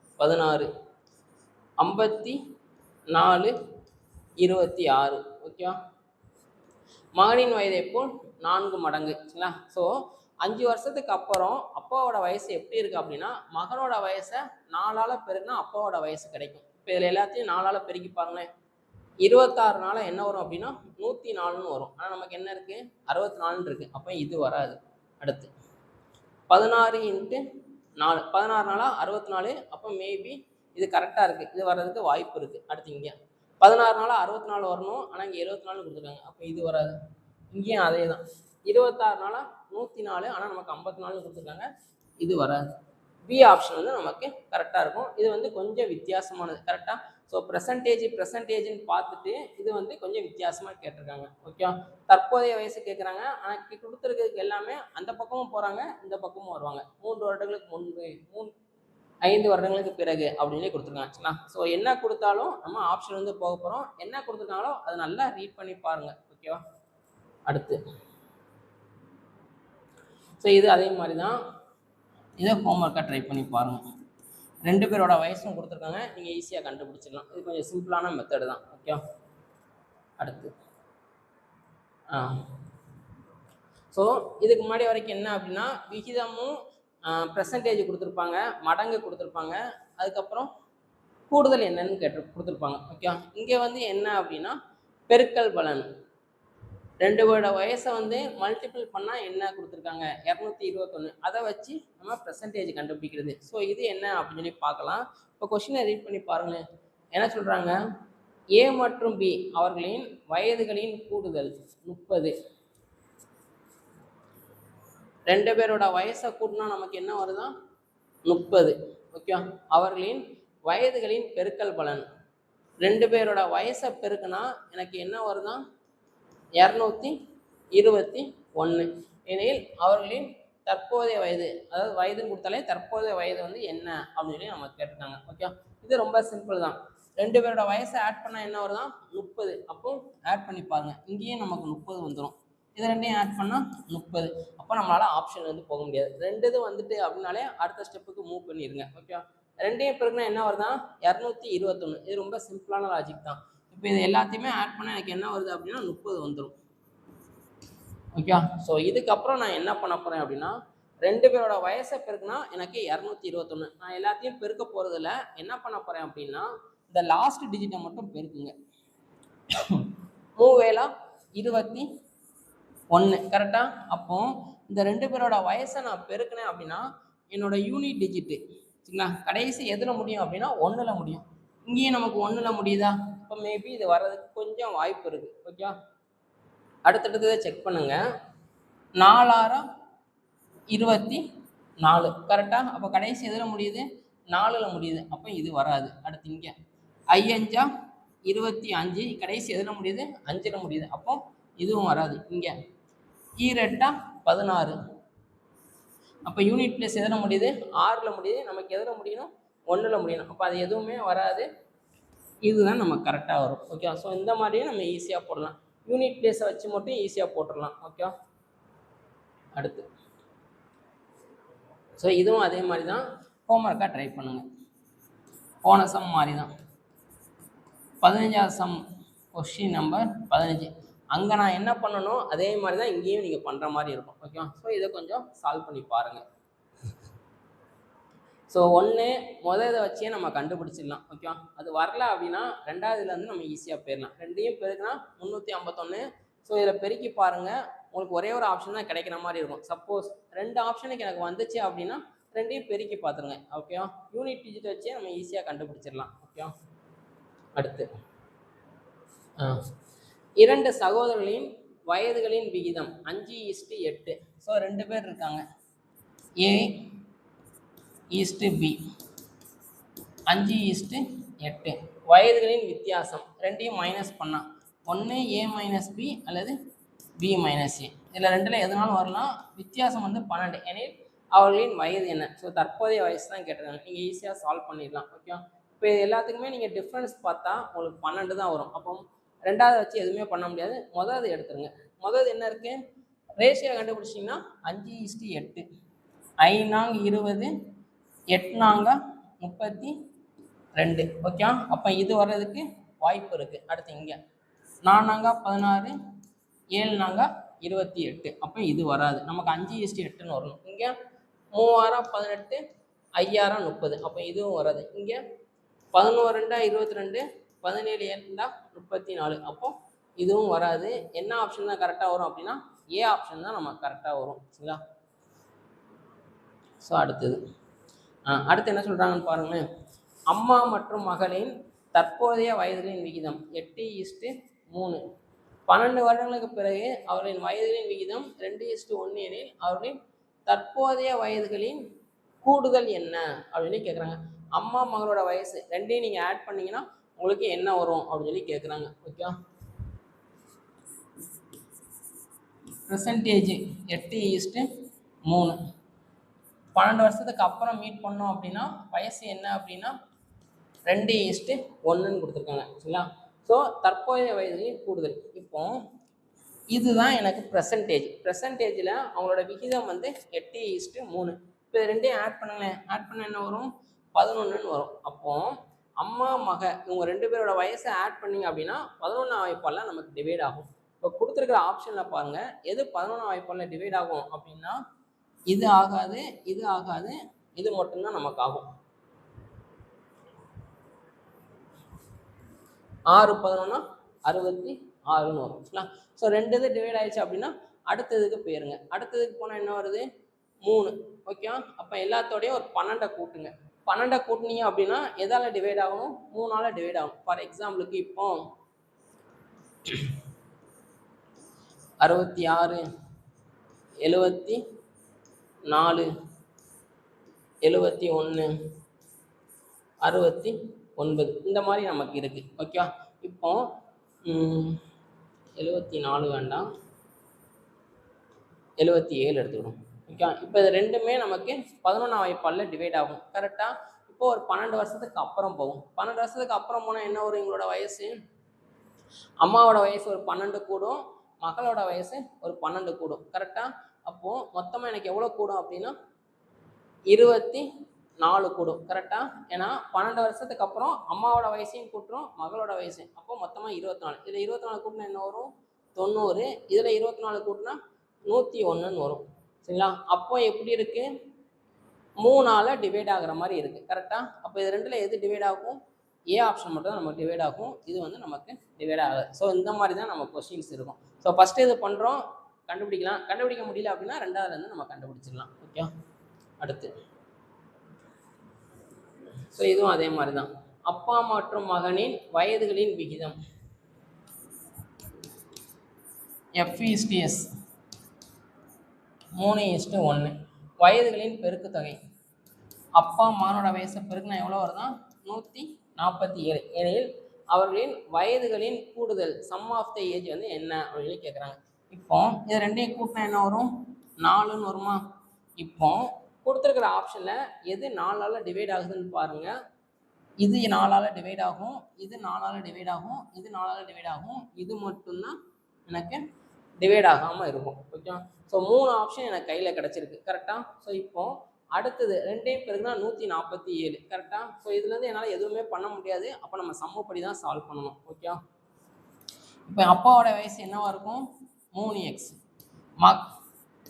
16, 54, 26. ஓகேவா? மகனின் வயதை போல் 4 மடங்கு. சரிங்களா? ஸோ 5 வருஷத்துக்கு அப்புறம் அப்பாவோட வயசு எப்படி இருக்குது அப்படின்னா மகனோட வயசை 4ஆல் பெருக்கினா அப்பாவோட வயசு கிடைக்கும். இப்போ இதில் எல்லாத்தையும் 4ஆல் பெருக்கி பாருங்களேன். 26 நாள் என்ன வரும் அப்படின்னா 104ன்னு வரும். ஆனால் நமக்கு என்ன இருக்குது 64 இருக்குது. அப்போ இது வராது. அடுத்து 16 × 4 16 நாளா 64. அப்போ மேபி இது கரெக்டாக இருக்குது. இது வர்றதுக்கு வாய்ப்பு இருக்குது. அடுத்து இங்கே 16 நாளா 64 வரணும். ஆனால் இங்கே 74 கொடுத்துருக்காங்க. அப்போ இது வராது. இங்கேயும் அதே தான் 26 நாளா 104. ஆனால் நமக்கு 54 கொடுத்துருக்காங்க. இது வராது. பி ஆப்ஷன் வந்து நமக்கு கரெக்டாக இருக்கும். இது வந்து கொஞ்சம் வித்தியாசமானது. கரெக்டாக? ஸோ ப்ரெசன்டேஜ்னு பார்த்துட்டு இது வந்து கொஞ்சம் வித்தியாசமாக கேட்டிருக்காங்க. ஓகே, தற்போதைய வயசு கேட்குறாங்க. ஆனால் கொடுத்துருக்கிறதுக்கு எல்லாமே அந்த பக்கமும் போகிறாங்க, இந்த பக்கமும் வருவாங்க. 3 வருடங்களுக்கு முன்பு 5 வருடங்களுக்கு பிறகு அப்படின்னு கொடுத்துருக்காங்க. சரிங்களா? ஸோ என்ன கொடுத்தாலும் நம்ம ஆப்ஷன் வந்து போக போகிறோம். என்ன கொடுத்துருக்காங்களோ அதை நல்லா ரீட் பண்ணி பாருங்கள். ஓகேவா? அடுத்து ஸோ இது அதே மாதிரி தான். இதை ஹோம்ஒர்க்காக ட்ரை பண்ணி பாருங்கள். 2 பேரோட வயசும் கொடுத்துருக்காங்க. நீங்கள் ஈஸியாக கண்டுபிடிச்சிடலாம். இது கொஞ்சம் சிம்பிளான மெத்தடு தான். ஓகே, அடுத்து ஸோ இதுக்கு முன்னாடி வரைக்கும் என்ன அப்படின்னா விகிதமும் ப்ரெசன்டேஜ் கொடுத்துருப்பாங்க, மடங்கு கொடுத்துருப்பாங்க, அதுக்கப்புறம் கூடுதல் என்னன்னு கொடுத்துருப்பாங்க. ஓகே, இங்கே வந்து என்ன அப்படின்னா பெருக்கல் பலன். 2 பேரோட வயசை வந்து மல்டிபிள் பண்ணால் என்ன கொடுத்துருக்காங்க 221. அதை வச்சு நம்ம ப்ரெசன்டேஜ் கண்டுபிடிக்கிறது. ஸோ இது என்ன அப்படின்னு சொல்லி பார்க்கலாம். இப்போ கொஸ்டினை ரீட் பண்ணி பாருங்களேன். என்ன சொல்கிறாங்க? ஏ மற்றும் பி அவர்களின் வயதுகளின் கூடுதல் 30. 2 பேரோட வயசை கூட்டினா நமக்கு என்ன வருதா 30. ஓகே, அவர்களின் வயதுகளின் பெருக்கல் பலன் 2 பேரோட வயசை பெருக்குனா எனக்கு என்ன வருதா 221. எனில் அவர்களின் தற்போதைய வயது, அதாவது வயதுன்னு கொடுத்தாலே தற்போதைய வயது வந்து என்ன அப்படின்னு சொல்லி நம்ம கேட்டிருக்காங்க. ஓகே, இது ரொம்ப சிம்பிள் தான். 2 பேரோட வயசை ஆட் பண்ணால் என்ன வருதான் 30. அப்போ ஆட் பண்ணி பாருங்கள். இங்கேயும் நமக்கு 30 வந்துடும். இது ரெண்டையும் ஆட் பண்ணால் 30. அப்போ நம்மளால் ஆப்ஷன் வந்து போக முடியாது. 2 இது வந்துட்டு அப்படின்னாலே அடுத்த ஸ்டெப்புக்கு மூவ் பண்ணிடுங்க. ஓகே, 2ஐயும் பெருக்குனா என்ன வருதான் 221. இது ரொம்ப சிம்பிளான லாஜிக் தான். இப்போ இது எல்லாத்தையுமே ஆட் பண்ணால் எனக்கு என்ன வருது அப்படின்னா 30 வந்துடும். ஓகே, ஸோ இதுக்கப்புறம் நான் என்ன பண்ண போகிறேன் அப்படின்னா 2 பேரோட வயசை பெருக்குனா எனக்கு 221. நான் எல்லாத்தையும் பெருக்க போகிறதில்ல. என்ன பண்ண போகிறேன் அப்படின்னா இந்த லாஸ்ட் டிஜிட்டை மட்டும் பெருக்குங்க. 3 21 கரெக்டாக? அப்போ இந்த 2 பேரோட வயசை நான் பெருக்கினேன் அப்படின்னா என்னோட யூனிட் டிஜிட்டு. சரிங்களா? கடைசி எதில் முடியும் அப்படின்னா 1ல் முடியும். இங்கேயும் நமக்கு 1ல் முடியுதா? இப்போ மேபி இது வர்றதுக்கு கொஞ்சம் வாய்ப்பு இருக்குது. ஓகே, அடுத்தடுத்ததை செக் பண்ணுங்க. 4 24 கரெக்டாக? அப்போ கடைசி எதில் முடியுது 4ல் முடியுது. அப்போ இது வராது. அடுத்து இங்கே 5 25 கடைசி எதில் முடியுது 5ல் முடியுது. அப்போ இதுவும் வராது. இங்கே 2 16 அப்போ யூனிட் பிளேஸ் எதில் முடியுது? ஆறில் முடியுது. நமக்கு எதில் முடியணும்? 1ல் முடியணும். அப்போ அது எதுவுமே வராது. இதுதான் நமக்கு கரெக்டாக வரும். ஓகே, ஸோ இந்த மாதிரியே நம்ம ஈஸியாக போடலாம். யூனிட் பிளேஸை வச்சு மட்டும் ஈஸியாக போட்டுடலாம். ஓகே, அடுத்து ஸோ இதுவும் அதே மாதிரி தான். ஹோம்ஒர்க்காக ட்ரை பண்ணுங்கள். போன சம் மாதிரி தான். 15வது சம் கொஸ்டின் நம்பர் 15. அங்கே நான் என்ன பண்ணணும் அதே மாதிரி தான் இங்கேயும் நீங்கள் பண்ணுற மாதிரி இருக்கும். ஓகே, ஸோ இதை கொஞ்சம் சால்வ் பண்ணி பாருங்கள். ஸோ முதல் இதை வச்சே நம்ம கண்டுபிடிச்சிடலாம். ஓகே, அது வரல அப்படின்னா ரெண்டாவதுலேருந்து நம்ம ஈஸியாக போயிடலாம். ரெண்டையும் பெருக்குனா 351. ஸோ இதில் பெருக்கி பாருங்கள், உங்களுக்கு ஒரே ஒரு ஆப்ஷன் தான் கிடைக்கிற மாதிரி இருக்கும். சப்போஸ் 2 ஆப்ஷனுக்கு எனக்கு வந்துச்சு அப்படின்னா ரெண்டையும் பெருக்கி பார்த்துருங்க. ஓகே, யூனிட் டிஜிட் வச்சே நம்ம ஈஸியாக கண்டுபிடிச்சிடலாம். ஓகே, அடுத்து 2 சகோதரர்களின் வயதுகளின் விகிதம் 5:8. ஸோ 2 பேர் இருக்காங்க, A:B, 5:8. வயதுகளின் வித்தியாசம் ரெண்டையும் மைனஸ் பண்ணால் ஒன்று A - B அல்லது B - A. இதில் ரெண்டில் எதுனாலும் வரலாம். வித்தியாசம் வந்து 12 எனில் அவர்களின் வயது என்ன? ஸோ தற்போதைய வயசு தான் கேட்டிருக்காங்க. நீங்கள் ஈஸியாக சால்வ் பண்ணிடலாம். ஓகே, இப்போ எல்லாத்துக்குமே நீங்கள் டிஃப்ரென்ஸ் பார்த்தா உங்களுக்கு 12 தான் வரும். அப்போ ரெண்டாவது வச்சு எதுவுமே பண்ண முடியாது. முதல்ல எடுத்துருங்க. முதல்ல என்ன இருக்குது? ரேஷியோ கண்டுபிடிச்சிங்கன்னா 5:8. 5×20, 8×32. ஓகே, அப்போ இது வர்றதுக்கு வாய்ப்பு இருக்குது. அடுத்து இங்கே 4×16, 7×28. அப்போ இது வராது. நமக்கு 5:8ன்னு வரணும். இங்கே 3×18, 5×30. அப்போ இதுவும் வராது. இங்கே 11×22, 17×34. அப்போ இதுவும் வராது. என்ன ஆப்ஷன் தான் கரெக்டாக வரும் அப்படின்னா ஏ ஆப்ஷன் தான் நமக்கு கரெக்டாக வரும். சரிங்களா? ஸோ அடுத்து என்ன சொல்கிறாங்கன்னு பாருங்களேன். அம்மா மற்றும் மகளின் தற்போதைய வயதுகளின் விகிதம் 8:3. 12 வருடங்களுக்கு பிறகு அவர்களின் வயதுகளின் விகிதம் 2:1 எனில் அவர்களின் தற்போதைய வயதுகளின் கூடுதல் என்ன அப்படின்னு கேட்குறாங்க. அம்மா மகளோட வயசு ரெண்டையும் நீங்கள் ஆட் பண்ணிங்கன்னா உங்களுக்கு என்ன வரும் அப்படின்னு சொல்லி கேட்குறாங்க. Okay, percentage 8:3. 12 வருஷத்துக்கு அப்புறம் மீட் பண்ணோம் அப்படின்னா வயசு என்ன அப்படின்னா 2:1ன்னு கொடுத்துருக்காங்க. சரிங்களா? ஸோ தற்போதைய வயதில் கூடுதல். இப்போ இதுதான் எனக்கு ப்ரெசன்டேஜில் அவங்களோட விகிதம் வந்து 8:3. இப்போ ரெண்டையும் ஆட் பண்ணுங்களேன். ஆட் பண்ண என்ன வரும்? 11ன்னு வரும். அப்போது அம்மா மக இவங்க 2 பேரோட வயசை ஆட் பண்ணிங்க அப்படின்னா 11ஆம் வாய்ப்பால் நமக்கு டிவைட் ஆகும். இப்போ கொடுத்துருக்கிற ஆப்ஷனில் பாருங்கள், எது 11ஆம் வாய்ப்பால் டிவைட் ஆகும் அப்படின்னா இது ஆகாது, இது ஆகாது, இது மட்டும்தான் நமக்கு ஆகும். 6×11 66ன்னு வரும். சரிங்களா? ஸோ 2 இது டிவைட் ஆயிடுச்சு அப்படின்னா அடுத்ததுக்கு போயிருங்க. அடுத்ததுக்கு போனால் என்ன வருது? 3. ஓகே, அப்போ எல்லாத்தோடையும் ஒரு 12 கூட்டுங்க. 12 கூட்டினீங்க அப்படின்னா எதால் டிவைட் ஆகணும்? 3ஆல் டிவைட் ஆகும். ஃபார் எக்ஸாம்பிளுக்கு இப்போ 66, 74, 71, 69 இந்த மாதிரி நமக்கு இருக்குது. ஓகே, இப்போ 74 வேண்டாம், 77 எடுத்துக்கணும். ஓகே, இப்போ இது ரெண்டுமே நமக்கு 11ஆம் வாய்ப்பால் டிவைட் ஆகும். கரெக்டாக? இப்போ ஒரு 12 வருஷத்துக்கு அப்புறம் போகும். 12 வருஷத்துக்கு அப்புறம் போனால் என்ன வரும்? எங்களோட வயசு, அம்மாவோட வயசு ஒரு 12 கூடும், மகளோட வயசு ஒரு 12 கூடும். கரெக்டாக? அப்போது மொத்தமாக எனக்கு எவ்வளோ கூடும் அப்படின்னா 24 கூடும். கரெக்டாக? ஏன்னா 12 வருஷத்துக்கு அப்புறம் அம்மாவோட வயசையும் கூட்டுறோம், மகளோட வயசு. அப்போ மொத்தமாக 24. இதில் 24 கூட்டினா என்ன வரும்? 90. இதில் 24 கூட்டினா 101ன்னு வரும். சரிங்களா? அப்போ எப்படி இருக்குது? 3ஆல் டிவைட் ஆகிற மாதிரி இருக்குது. கரெக்டாக? அப்போ இது ரெண்டில் எது டிவைட் ஆகும்? ஏ ஆப்ஷன் மட்டும் தான் நமக்கு டிவைட் ஆகும். இது வந்து நமக்கு டிவைட் ஆகாது. ஸோ இந்த மாதிரி தான் நம்ம கொஸ்டின்ஸ் இருக்கும். ஸோ ஃபஸ்ட்டு இது பண்ணுறோம், கண்டுபிடிக்க முடியல அப்படின்னா ரெண்டாவதுலேருந்து நம்ம கண்டுபிடிச்சிடலாம். ஓகே, அடுத்து ஸோ இதுவும் அதே மாதிரி தான். அப்பா மற்றும் மகனின் வயதுகளின் விகிதம் F:S 3:1. வயதுகளின் பெருக்கு தொகை. அப்பா மகனோட வயசை பெருக்குனா எவ்வளோ வருதா? 147 எனில் அவர்களின் வயதுகளின் கூடுதல் சம் ஆஃப் த ஏஜ் வந்து என்ன அப்படின்னு கேட்குறாங்க. இப்போ இது ரெண்டையும் கூட்டினா என்ன வரும்? 4ன்னு வருமா? இப்போ கொடுத்துருக்கிற ஆப்ஷனில் எது 4ஆல் டிவைட் ஆகுதுன்னு பாருங்கள். இது 4ஆல் டிவைட் ஆகும், இது 4ஆல் டிவைட் ஆகும், இது 4ஆல் டிவைட் ஆகும், இது மட்டும்தான் எனக்கு டிவைட் ஆகாமல் இருக்கும். ஓகே, ஸோ 3 ஆப்ஷன் எனக்கு கையில் கிடச்சிருக்கு. கரெக்டாக? ஸோ இப்போ அடுத்தது 2 பேருக்குனா 147. கரெக்டாக? ஸோ இதுலேருந்து என்னால் எதுவுமே பண்ண முடியாது. அப்போ நம்ம சம்மப்படி தான் சால்வ் பண்ணணும். ஓகே, இப்போ அப்பாவோட வயசு என்னவா இருக்கும்? 3x.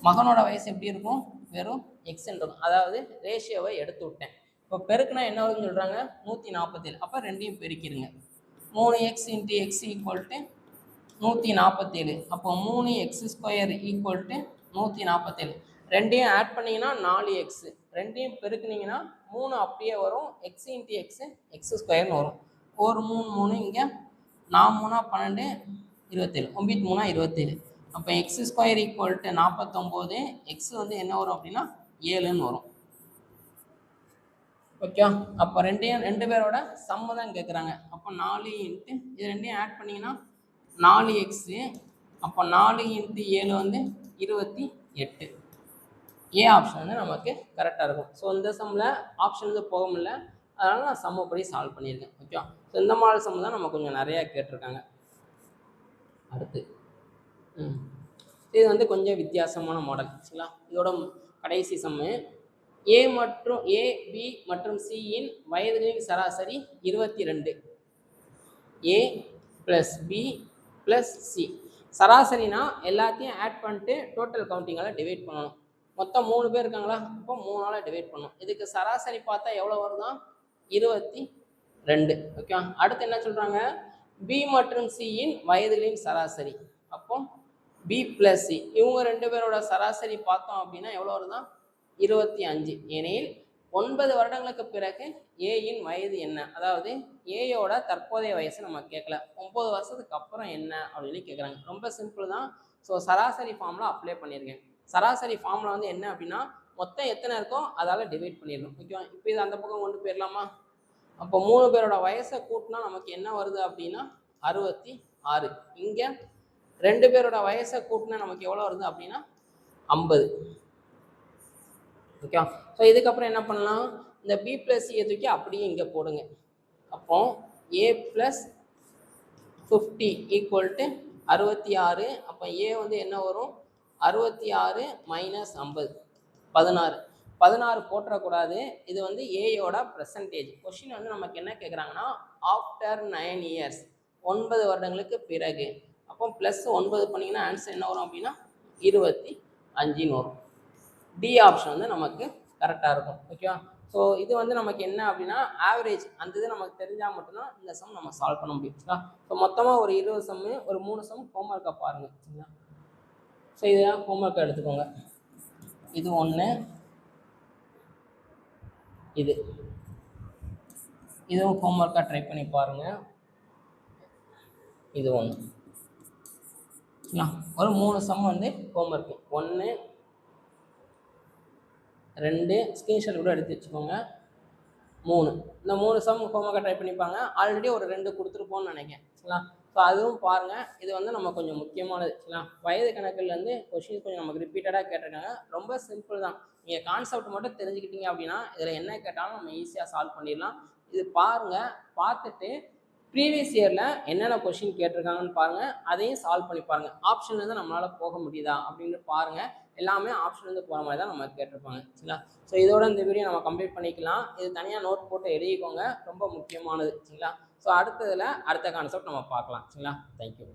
மகனோட வயசு எப்படி இருக்கும்? வெறும் எக்ஸ்ன்னு இருக்கும். அதாவது ரேஷியோவை எடுத்து விட்டேன். இப்போ பெருக்குனா என்ன வருதுன்னு சொல்கிறாங்க? 147. அப்போ ரெண்டையும் பெருக்கிடுங்க. 3x × x = 147. அப்போ 3x² = 147. ரெண்டையும் ஆட் பண்ணிங்கன்னா 4x. ரெண்டையும் பெருக்குனிங்கன்னா 3 அப்படியே வரும். x × x x² வரும். ஒரு 3 இங்கே 4 3 12 27. 9 3 27. அப்போ x² = 49. x வந்து என்ன வரும் அப்படின்னா 7ன்னு வரும். ஓகே, அப்போ ரெண்டு பேரோட சம்மு தான் கேட்குறாங்க. அப்போ 4 × இது ரெண்டையும் ஆட் பண்ணிங்கன்னா 4x. அப்போ 4 × 7 வந்து 28. ஏ ஆப்ஷன் வந்து நமக்கு கரெக்டாக இருக்கும். ஸோ இந்த சம்மில் ஆப்ஷன் வந்து போக முடியல, அதனால் நான் சம்மப்படி சால்வ் பண்ணியிருக்கேன். ஓகே, ஸோ இந்த மாடல் சம்மு தான் நம்ம கொஞ்சம் நிறையா கேட்டிருக்காங்க. அடுத்து இது வந்து கொஞ்சம் வித்தியாசமான மாடல். சரிங்களா? இதோட கடைசி சம்மு. ஏ பி மற்றும் சியின் வயதுகளின் சராசரி 22. ஏ + பி + சி. சராசரினா எல்லாத்தையும் ஆட் பண்ணிட்டு டோட்டல் கவுண்டிங்கால் டிவைட் பண்ணணும். மொத்தம் 3 பேர் இருக்காங்களா? அப்போ 3ஆல் டிவைட் பண்ணணும். இதுக்கு சராசரி பார்த்தா எவ்வளோ வருதான்? 22. ஓகே, அடுத்து என்ன சொல்கிறாங்க? பி மற்றும் சியின் வயதுகளின் சராசரி. அப்போ பி + சி இவங்க 2 பேரோட சராசரி பார்த்தோம் அப்படின்னா எவ்வளோ வருதான்? 25. எனில் 9 வருடங்களுக்கு பிறகு ஏயின் வயது என்ன? அதாவது ஏயோட தற்போதைய வயசு நம்ம கேட்கல, 9 வருஷத்துக்கு அப்புறம் என்ன அப்படின்னு கேட்குறாங்க. ரொம்ப சிம்பிள் தான். ஸோ சராசரி ஃபார்மில் அப்ளை பண்ணியிருக்கேன். சராசரி ஃபார்மில் வந்து என்ன அப்படின்னா மொத்தம் எத்தனை இருக்கோ அதால் டிவைட் பண்ணிடணும். ஓகேவா? இப்போ இது அந்த பக்கம் கொண்டு போயிடலாமா? அப்போ 3 பேரோட வயசை கூட்டினா நமக்கு என்ன வருது அப்படின்னா 66. இங்கே 2 பேரோட வயசை கூட்டினா நமக்கு எவ்வளோ வருது அப்படின்னா 50. ஓகே, ஸோ இதுக்கப்புறம் என்ன பண்ணலாம்? இந்த பி + சியை தூக்கி அப்படியே இங்கே போடுங்க. அப்போ ஏ + 50 = 66. அப்போ ஏ வந்து என்ன வரும்? 66 - 50 16. 16 போட்டுறக்கூடாது. இது வந்து ஏயோட பர்சன்டேஜ். கொஷின் வந்து நமக்கு என்ன கேட்குறாங்கன்னா ஆஃப்டர் 9 இயர்ஸ், 9 வருடங்களுக்கு பிறகு. அப்போ +9 பண்ணிங்கன்னா ஆன்சர் என்ன வரும் அப்படின்னா 25ன்னு வரும். டி ஆப்ஷன் வந்து நமக்கு கரெக்டாக இருக்கும். ஓகேவா? ஸோ இது வந்து நமக்கு என்ன அப்படின்னா ஆவரேஜ், அந்த இது நமக்கு தெரிஞ்சால் மட்டும்தான் இந்த சம் நம்ம சால்வ் பண்ண முடியும். சரிங்களா? ஸோ மொத்தமாக ஒரு 20 சம்மு, ஒரு 3 சம் ஹோம்ஒர்க்காக பாருங்கள். சரிங்களா? ஸோ இதுதான் ஹோம்ஒர்க்காக எடுத்துக்கோங்க. இது 1, இதுவும் ஹோம்ஒர்க்காக ட்ரை பண்ணி பாருங்கள். இது 1. ஒரு 3 சம் வந்து ஹோம்ஒர்க்கு. 1 2 ஸ்க்ரீன்ஷாட் கூட எடுத்து வச்சுக்கோங்க. 3 இந்த 3 சம் ஹோம்ஒர்க்காக ட்ரை பண்ணிப்பாங்க. ஆல்ரெடி ஒரு 2 கொடுத்துருப்போம்னு நினைக்கிறேன். சரிங்களா? ஸோ அதுவும் பாருங்கள். இது வந்து நம்ம கொஞ்சம் முக்கியமானது. சரிங்களா? வயது கணக்குலேருந்து கொஷின் கொஞ்சம் நமக்கு ரிப்பீட்டடாக கேட்டிருக்காங்க. ரொம்ப சிம்பிள் தான். நீங்கள் கான்செப்ட் மட்டும் தெரிஞ்சுக்கிட்டீங்க அப்படின்னா இதில் என்ன கேட்டாலும் நம்ம ஈஸியாக சால்வ் பண்ணிடலாம். இது பாருங்கள், பார்த்துட்டு ப்ரீவியஸ் இயரில் என்னென்ன கொஷின் கேட்டிருக்காங்கன்னு பாருங்கள், அதையும் சால்வ் பண்ணி பாருங்கள். ஆப்ஷன்லேருந்து நம்மளால் போக முடியுதா அப்படின்னு பாருங்கள். எல்லாமே ஆப்ஷன்லேருந்து போகிற மாதிரி தான் நம்ம கேட்டிருப்பாங்க. சரிங்களா? ஸோ இதோட இந்த வீடியோ நம்ம கம்ப்ளீட் பண்ணிக்கலாம். இது தனியாக நோட் போட்டு எழுதிக்கோங்க, ரொம்ப முக்கியமானது. சரிங்களா? ஸோ அடுத்த கான்செப்ட் நம்ம பார்க்கலாம். சரிங்களா? தேங்க்யூ.